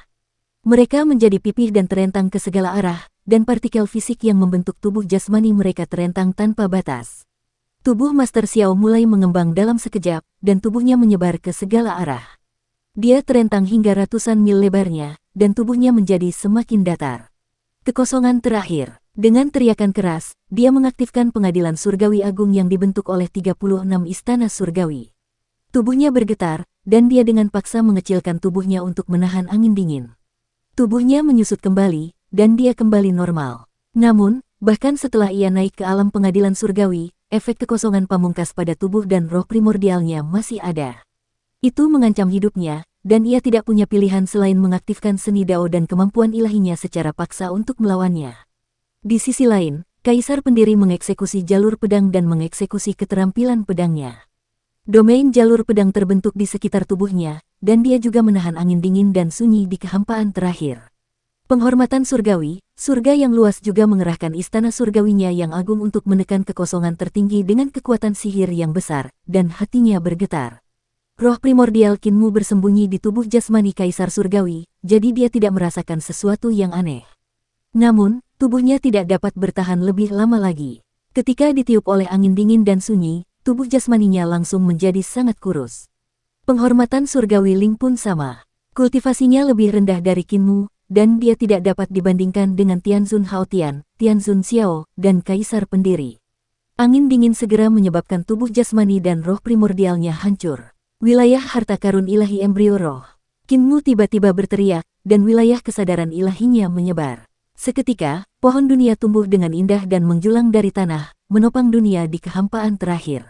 Mereka menjadi pipih dan terentang ke segala arah, dan partikel fisik yang membentuk tubuh jasmani mereka terentang tanpa batas. Tubuh Master Xiao mulai mengembang dalam sekejap, dan tubuhnya menyebar ke segala arah. Dia terentang hingga ratusan mil lebarnya, dan tubuhnya menjadi semakin datar. Kekosongan terakhir. Dengan teriakan keras, dia mengaktifkan pengadilan surgawi agung yang dibentuk oleh 36 istana surgawi. Tubuhnya bergetar, dan dia dengan paksa mengecilkan tubuhnya untuk menahan angin dingin. Tubuhnya menyusut kembali, dan dia kembali normal. Namun, bahkan setelah ia naik ke alam pengadilan surgawi, efek kekosongan pamungkas pada tubuh dan roh primordialnya masih ada. Itu mengancam hidupnya, dan ia tidak punya pilihan selain mengaktifkan seni Dao dan kemampuan ilahinya secara paksa untuk melawannya. Di sisi lain, Kaisar Pendiri mengeksekusi jalur pedang dan mengeksekusi keterampilan pedangnya. Domain jalur pedang terbentuk di sekitar tubuhnya, dan dia juga menahan angin dingin dan sunyi di kehampaan terakhir. Penghormatan surgawi, surga yang luas juga mengerahkan istana surgawinya yang agung untuk menekan kekosongan tertinggi dengan kekuatan sihir yang besar, dan hatinya bergetar. Roh primordial Qinmu bersembunyi di tubuh jasmani Kaisar Surgawi, jadi dia tidak merasakan sesuatu yang aneh. Namun, tubuhnya tidak dapat bertahan lebih lama lagi. Ketika ditiup oleh angin dingin dan sunyi, tubuh jasmaninya langsung menjadi sangat kurus. Penghormatan surgawi Ling pun sama. Kultivasinya lebih rendah dari Qinmu, dan dia tidak dapat dibandingkan dengan Tianzun Haotian, Tianzun Xiao, dan Kaisar Pendiri. Angin dingin segera menyebabkan tubuh jasmani dan roh primordialnya hancur. Wilayah harta karun ilahi embrio roh. Qinmu tiba-tiba berteriak, dan wilayah kesadaran ilahinya menyebar. Seketika, pohon dunia tumbuh dengan indah dan menjulang dari tanah, menopang dunia di kehampaan terakhir.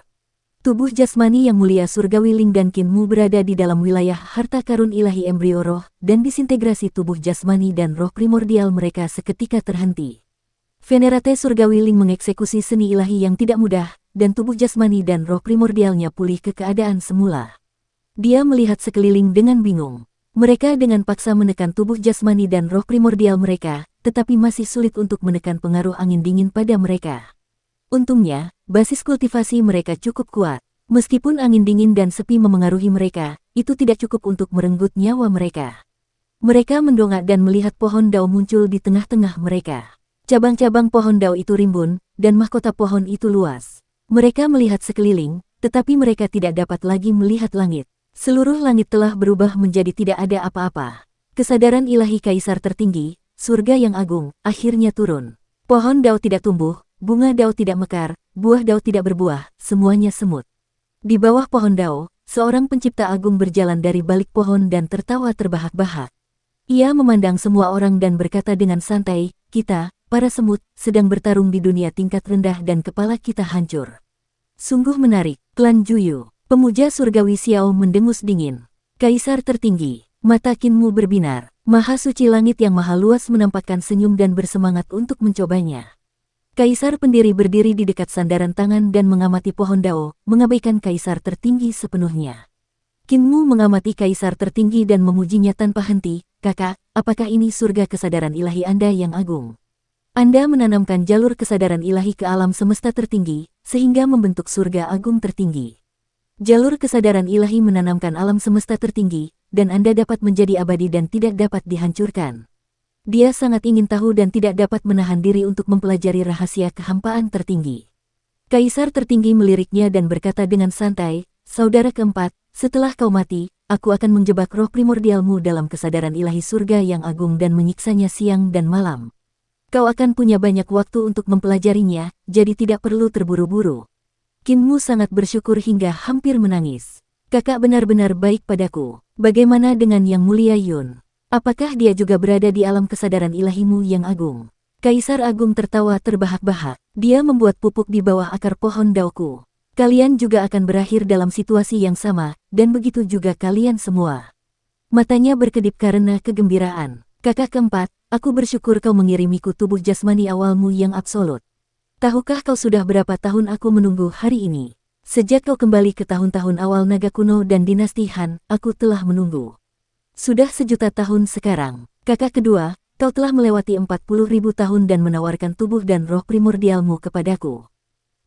Tubuh jasmani yang mulia surgawi Ling dan Qinmu berada di dalam wilayah harta karun ilahi embrio roh, dan disintegrasi tubuh jasmani dan roh primordial mereka seketika terhenti. Venerate surgawi Ling mengeksekusi seni ilahi yang tidak mudah, dan tubuh jasmani dan roh primordialnya pulih ke keadaan semula. Dia melihat sekeliling dengan bingung. Mereka dengan paksa menekan tubuh jasmani dan roh primordial mereka, tetapi masih sulit untuk menekan pengaruh angin dingin pada mereka. Untungnya, basis kultivasi mereka cukup kuat. Meskipun angin dingin dan sepi memengaruhi mereka, itu tidak cukup untuk merenggut nyawa mereka. Mereka mendongak dan melihat pohon dao muncul di tengah-tengah mereka. Cabang-cabang pohon dao itu rimbun, dan mahkota pohon itu luas. Mereka melihat sekeliling, tetapi mereka tidak dapat lagi melihat langit. Seluruh langit telah berubah menjadi tidak ada apa-apa. Kesadaran ilahi kaisar tertinggi, surga yang agung, akhirnya turun. Pohon dao tidak tumbuh, bunga dao tidak mekar, buah dao tidak berbuah, semuanya semut. Di bawah pohon dao, seorang pencipta agung berjalan dari balik pohon dan tertawa terbahak-bahak. Ia memandang semua orang dan berkata dengan santai, "Kita, para semut, sedang bertarung di dunia tingkat rendah dan kepala kita hancur." Sungguh menarik, klan Juyu. Pemuja surgawi Xiao mendengus dingin. Kaisar tertinggi, mata Qinmu berbinar. Maha suci langit yang maha luas menampakkan senyum dan bersemangat untuk mencobanya. Kaisar pendiri berdiri di dekat sandaran tangan dan mengamati pohon dao, mengabaikan kaisar tertinggi sepenuhnya. Qinmu mengamati kaisar tertinggi dan memujinya tanpa henti. "Kakak, apakah ini surga kesadaran ilahi Anda yang agung? Anda menanamkan jalur kesadaran ilahi ke alam semesta tertinggi, sehingga membentuk surga agung tertinggi. Jalur kesadaran ilahi menanamkan alam semesta tertinggi, dan Anda dapat menjadi abadi dan tidak dapat dihancurkan." Dia sangat ingin tahu dan tidak dapat menahan diri untuk mempelajari rahasia kehampaan tertinggi. Kaisar tertinggi meliriknya dan berkata dengan santai, "Saudara keempat, setelah kau mati, aku akan menjebak roh primordialmu dalam kesadaran ilahi surga yang agung dan menyiksanya siang dan malam. Kau akan punya banyak waktu untuk mempelajarinya, jadi tidak perlu terburu-buru." Qinmu sangat bersyukur hingga hampir menangis. "Kakak benar-benar baik padaku. Bagaimana dengan Yang Mulia Yun? Apakah dia juga berada di alam kesadaran ilahimu yang agung?" Kaisar Agung tertawa terbahak-bahak. "Dia membuat pupuk di bawah akar pohon daoku. Kalian juga akan berakhir dalam situasi yang sama, dan begitu juga kalian semua." Matanya berkedip karena kegembiraan. "Kakak keempat, aku bersyukur kau mengirimiku tubuh jasmani awalmu yang absolut. Tahukah kau sudah berapa tahun aku menunggu hari ini? Sejak kau kembali ke tahun-tahun awal naga kuno dan dinasti Han, aku telah menunggu. Sudah 1.000.000 tahun sekarang. Kakak kedua, kau telah melewati 40.000 tahun dan menawarkan tubuh dan roh primordialmu kepadaku.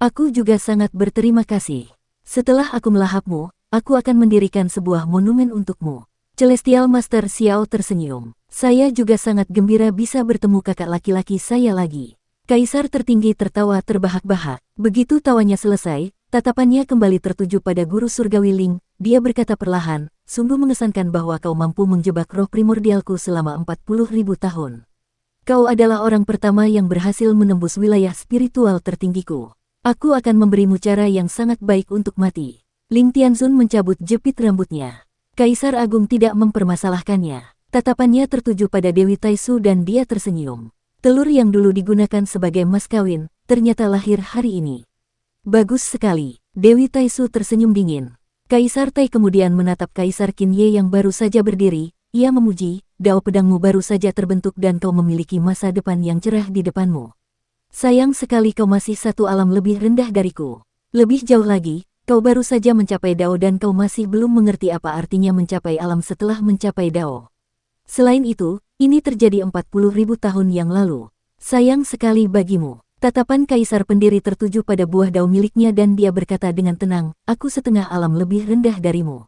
Aku juga sangat berterima kasih. Setelah aku melahapmu, aku akan mendirikan sebuah monumen untukmu." Celestial Master Xiao tersenyum. "Saya juga sangat gembira bisa bertemu kakak laki-laki saya lagi." Kaisar tertinggi tertawa terbahak-bahak. Begitu tawanya selesai, tatapannya kembali tertuju pada guru surgawi Ling. Dia berkata perlahan, "Sungguh mengesankan bahwa kau mampu menjebak roh primordialku selama 40.000 tahun. Kau adalah orang pertama yang berhasil menembus wilayah spiritual tertinggiku. Aku akan memberimu cara yang sangat baik untuk mati." Ling Tianzun mencabut jepit rambutnya. Kaisar Agung tidak mempermasalahkannya. Tatapannya tertuju pada Dewi Taisu dan dia tersenyum. "Telur yang dulu digunakan sebagai mas kawin, ternyata lahir hari ini. Bagus sekali." Dewi Taisu tersenyum dingin. Kaisar Tai kemudian menatap Kaisar Qin Ye yang baru saja berdiri. Ia memuji, "Dao pedangmu baru saja terbentuk dan kau memiliki masa depan yang cerah di depanmu. Sayang sekali kau masih satu alam lebih rendah dariku. Lebih jauh lagi, kau baru saja mencapai Dao dan kau masih belum mengerti apa artinya mencapai alam setelah mencapai Dao. Selain itu, ini terjadi 40.000 tahun yang lalu. Sayang sekali bagimu." Tatapan Kaisar pendiri tertuju pada buah dao miliknya dan dia berkata dengan tenang, "Aku setengah alam lebih rendah darimu.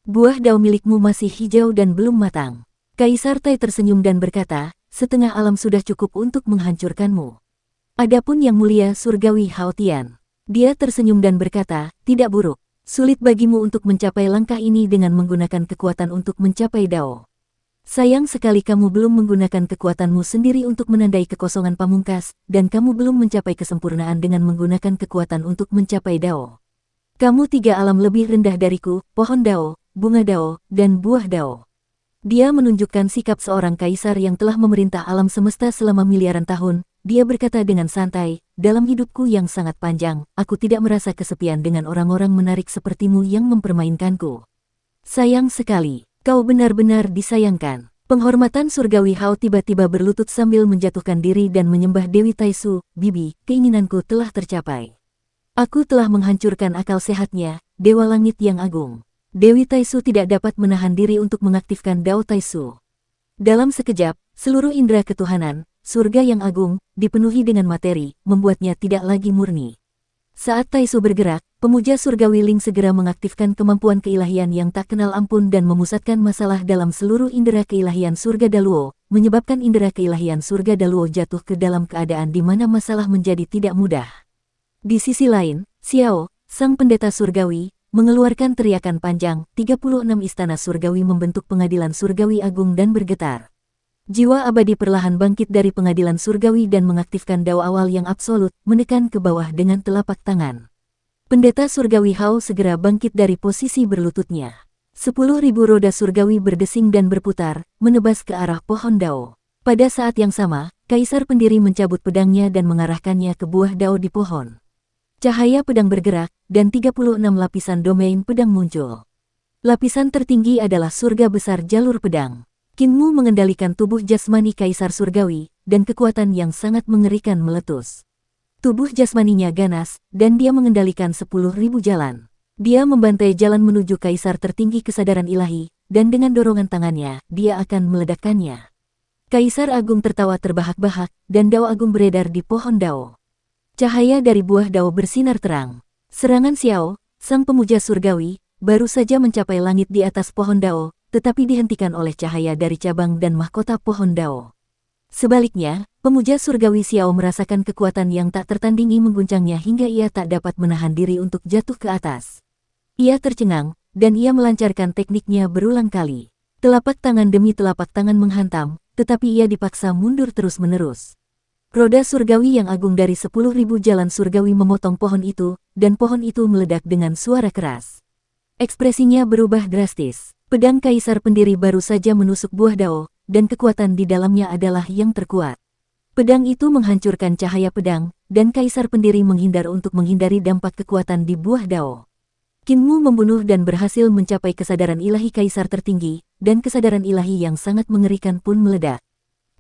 Buah dao milikmu masih hijau dan belum matang." Kaisar Tai tersenyum dan berkata, "Setengah alam sudah cukup untuk menghancurkanmu. Adapun Yang Mulia Surgawi Hao Tian." Dia tersenyum dan berkata, "Tidak buruk. Sulit bagimu untuk mencapai langkah ini dengan menggunakan kekuatan untuk mencapai dao. Sayang sekali kamu belum menggunakan kekuatanmu sendiri untuk menandai kekosongan pamungkas, dan kamu belum mencapai kesempurnaan dengan menggunakan kekuatan untuk mencapai dao. Kamu 3 alam lebih rendah dariku, pohon dao, bunga dao, dan buah dao." Dia menunjukkan sikap seorang kaisar yang telah memerintah alam semesta selama miliaran tahun. Dia berkata dengan santai, "Dalam hidupku yang sangat panjang, aku tidak merasa kesepian dengan orang-orang menarik sepertimu yang mempermainkanku. Sayang sekali. Kau benar-benar disayangkan." Penghormatan surgawi Hao tiba-tiba berlutut sambil menjatuhkan diri dan menyembah Dewi Taisu. "Bibi, keinginanku telah tercapai. Aku telah menghancurkan akal sehatnya, Dewa Langit yang Agung. Dewi Taisu tidak dapat menahan diri untuk mengaktifkan Dao Taisu. Dalam sekejap, seluruh indera ketuhanan, surga yang agung, dipenuhi dengan materi, membuatnya tidak lagi murni. Saat Taisu bergerak, pemuja surgawi Ling segera mengaktifkan kemampuan keilahian yang tak kenal ampun dan memusatkan masalah dalam seluruh indera keilahian surga Daluo, menyebabkan indera keilahian surga Daluo jatuh ke dalam keadaan di mana masalah menjadi tidak mudah. Di sisi lain, Xiao, sang pendeta surgawi, mengeluarkan teriakan panjang. 36 istana surgawi membentuk pengadilan surgawi agung dan bergetar. Jiwa abadi perlahan bangkit dari pengadilan surgawi dan mengaktifkan dao awal yang absolut, menekan ke bawah dengan telapak tangan. Pendeta surgawi Hao segera bangkit dari posisi berlututnya. 10.000 roda surgawi berdesing dan berputar, menebas ke arah pohon dao. Pada saat yang sama, Kaisar Pendiri mencabut pedangnya dan mengarahkannya ke buah dao di pohon. Cahaya pedang bergerak, dan 36 lapisan domain pedang muncul. Lapisan tertinggi adalah surga besar jalur pedang. Kinmu mengendalikan tubuh jasmani Kaisar Surgawi, dan kekuatan yang sangat mengerikan meletus. Tubuh jasmaninya ganas, dan dia mengendalikan 10.000 jalan. Dia membantai jalan menuju Kaisar tertinggi kesadaran ilahi, dan dengan dorongan tangannya, dia akan meledakkannya. Kaisar Agung tertawa terbahak-bahak, dan dao agung beredar di pohon dao. Cahaya dari buah dao bersinar terang. Serangan Xiao, sang pemuja surgawi, baru saja mencapai langit di atas pohon dao, tetapi dihentikan oleh cahaya dari cabang dan mahkota pohon dao. Sebaliknya, pemuja surgawi Xiao merasakan kekuatan yang tak tertandingi mengguncangnya hingga ia tak dapat menahan diri untuk jatuh ke atas. Ia tercengang, dan ia melancarkan tekniknya berulang kali. Telapak tangan demi telapak tangan menghantam, tetapi ia dipaksa mundur terus-menerus. Roda surgawi yang agung dari 10.000 jalan surgawi memotong pohon itu, dan pohon itu meledak dengan suara keras. Ekspresinya berubah drastis. Pedang Kaisar Pendiri baru saja menusuk buah dao, dan kekuatan di dalamnya adalah yang terkuat. Pedang itu menghancurkan cahaya pedang, dan Kaisar Pendiri menghindar untuk menghindari dampak kekuatan di buah dao. Kinmu membunuh dan berhasil mencapai kesadaran ilahi Kaisar tertinggi, dan kesadaran ilahi yang sangat mengerikan pun meledak.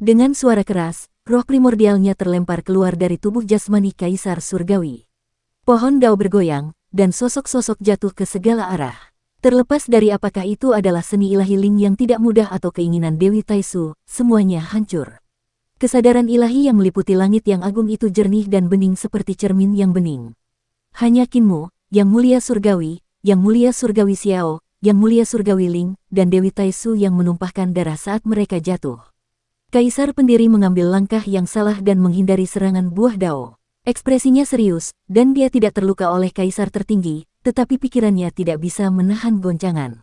Dengan suara keras, roh primordialnya terlempar keluar dari tubuh jasmani Kaisar Surgawi. Pohon dao bergoyang, dan sosok-sosok jatuh ke segala arah. Terlepas dari apakah itu adalah seni ilahi Ling yang tidak mudah atau keinginan Dewi Taisu, semuanya hancur. Kesadaran ilahi yang meliputi langit yang agung itu jernih dan bening seperti cermin yang bening. Hanya Kinmu, yang mulia surgawi Xiao, yang mulia surgawi Ling, dan Dewi Taisu yang menumpahkan darah saat mereka jatuh. Kaisar Pendiri mengambil langkah yang salah dan menghindari serangan buah dao. Ekspresinya serius, dan dia tidak terluka oleh Kaisar tertinggi, tetapi pikirannya tidak bisa menahan goncangan.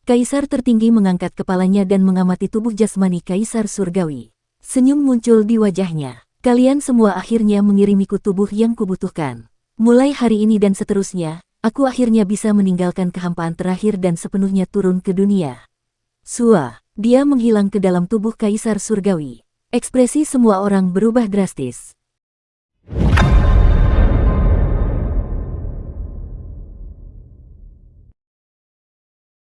Kaisar tertinggi mengangkat kepalanya dan mengamati tubuh jasmani Kaisar Surgawi. Senyum muncul di wajahnya. Kalian semua akhirnya mengirimiku tubuh yang kubutuhkan. Mulai hari ini dan seterusnya, aku akhirnya bisa meninggalkan kehampaan terakhir dan sepenuhnya turun ke dunia. Sua, dia menghilang ke dalam tubuh Kaisar Surgawi. Ekspresi semua orang berubah drastis.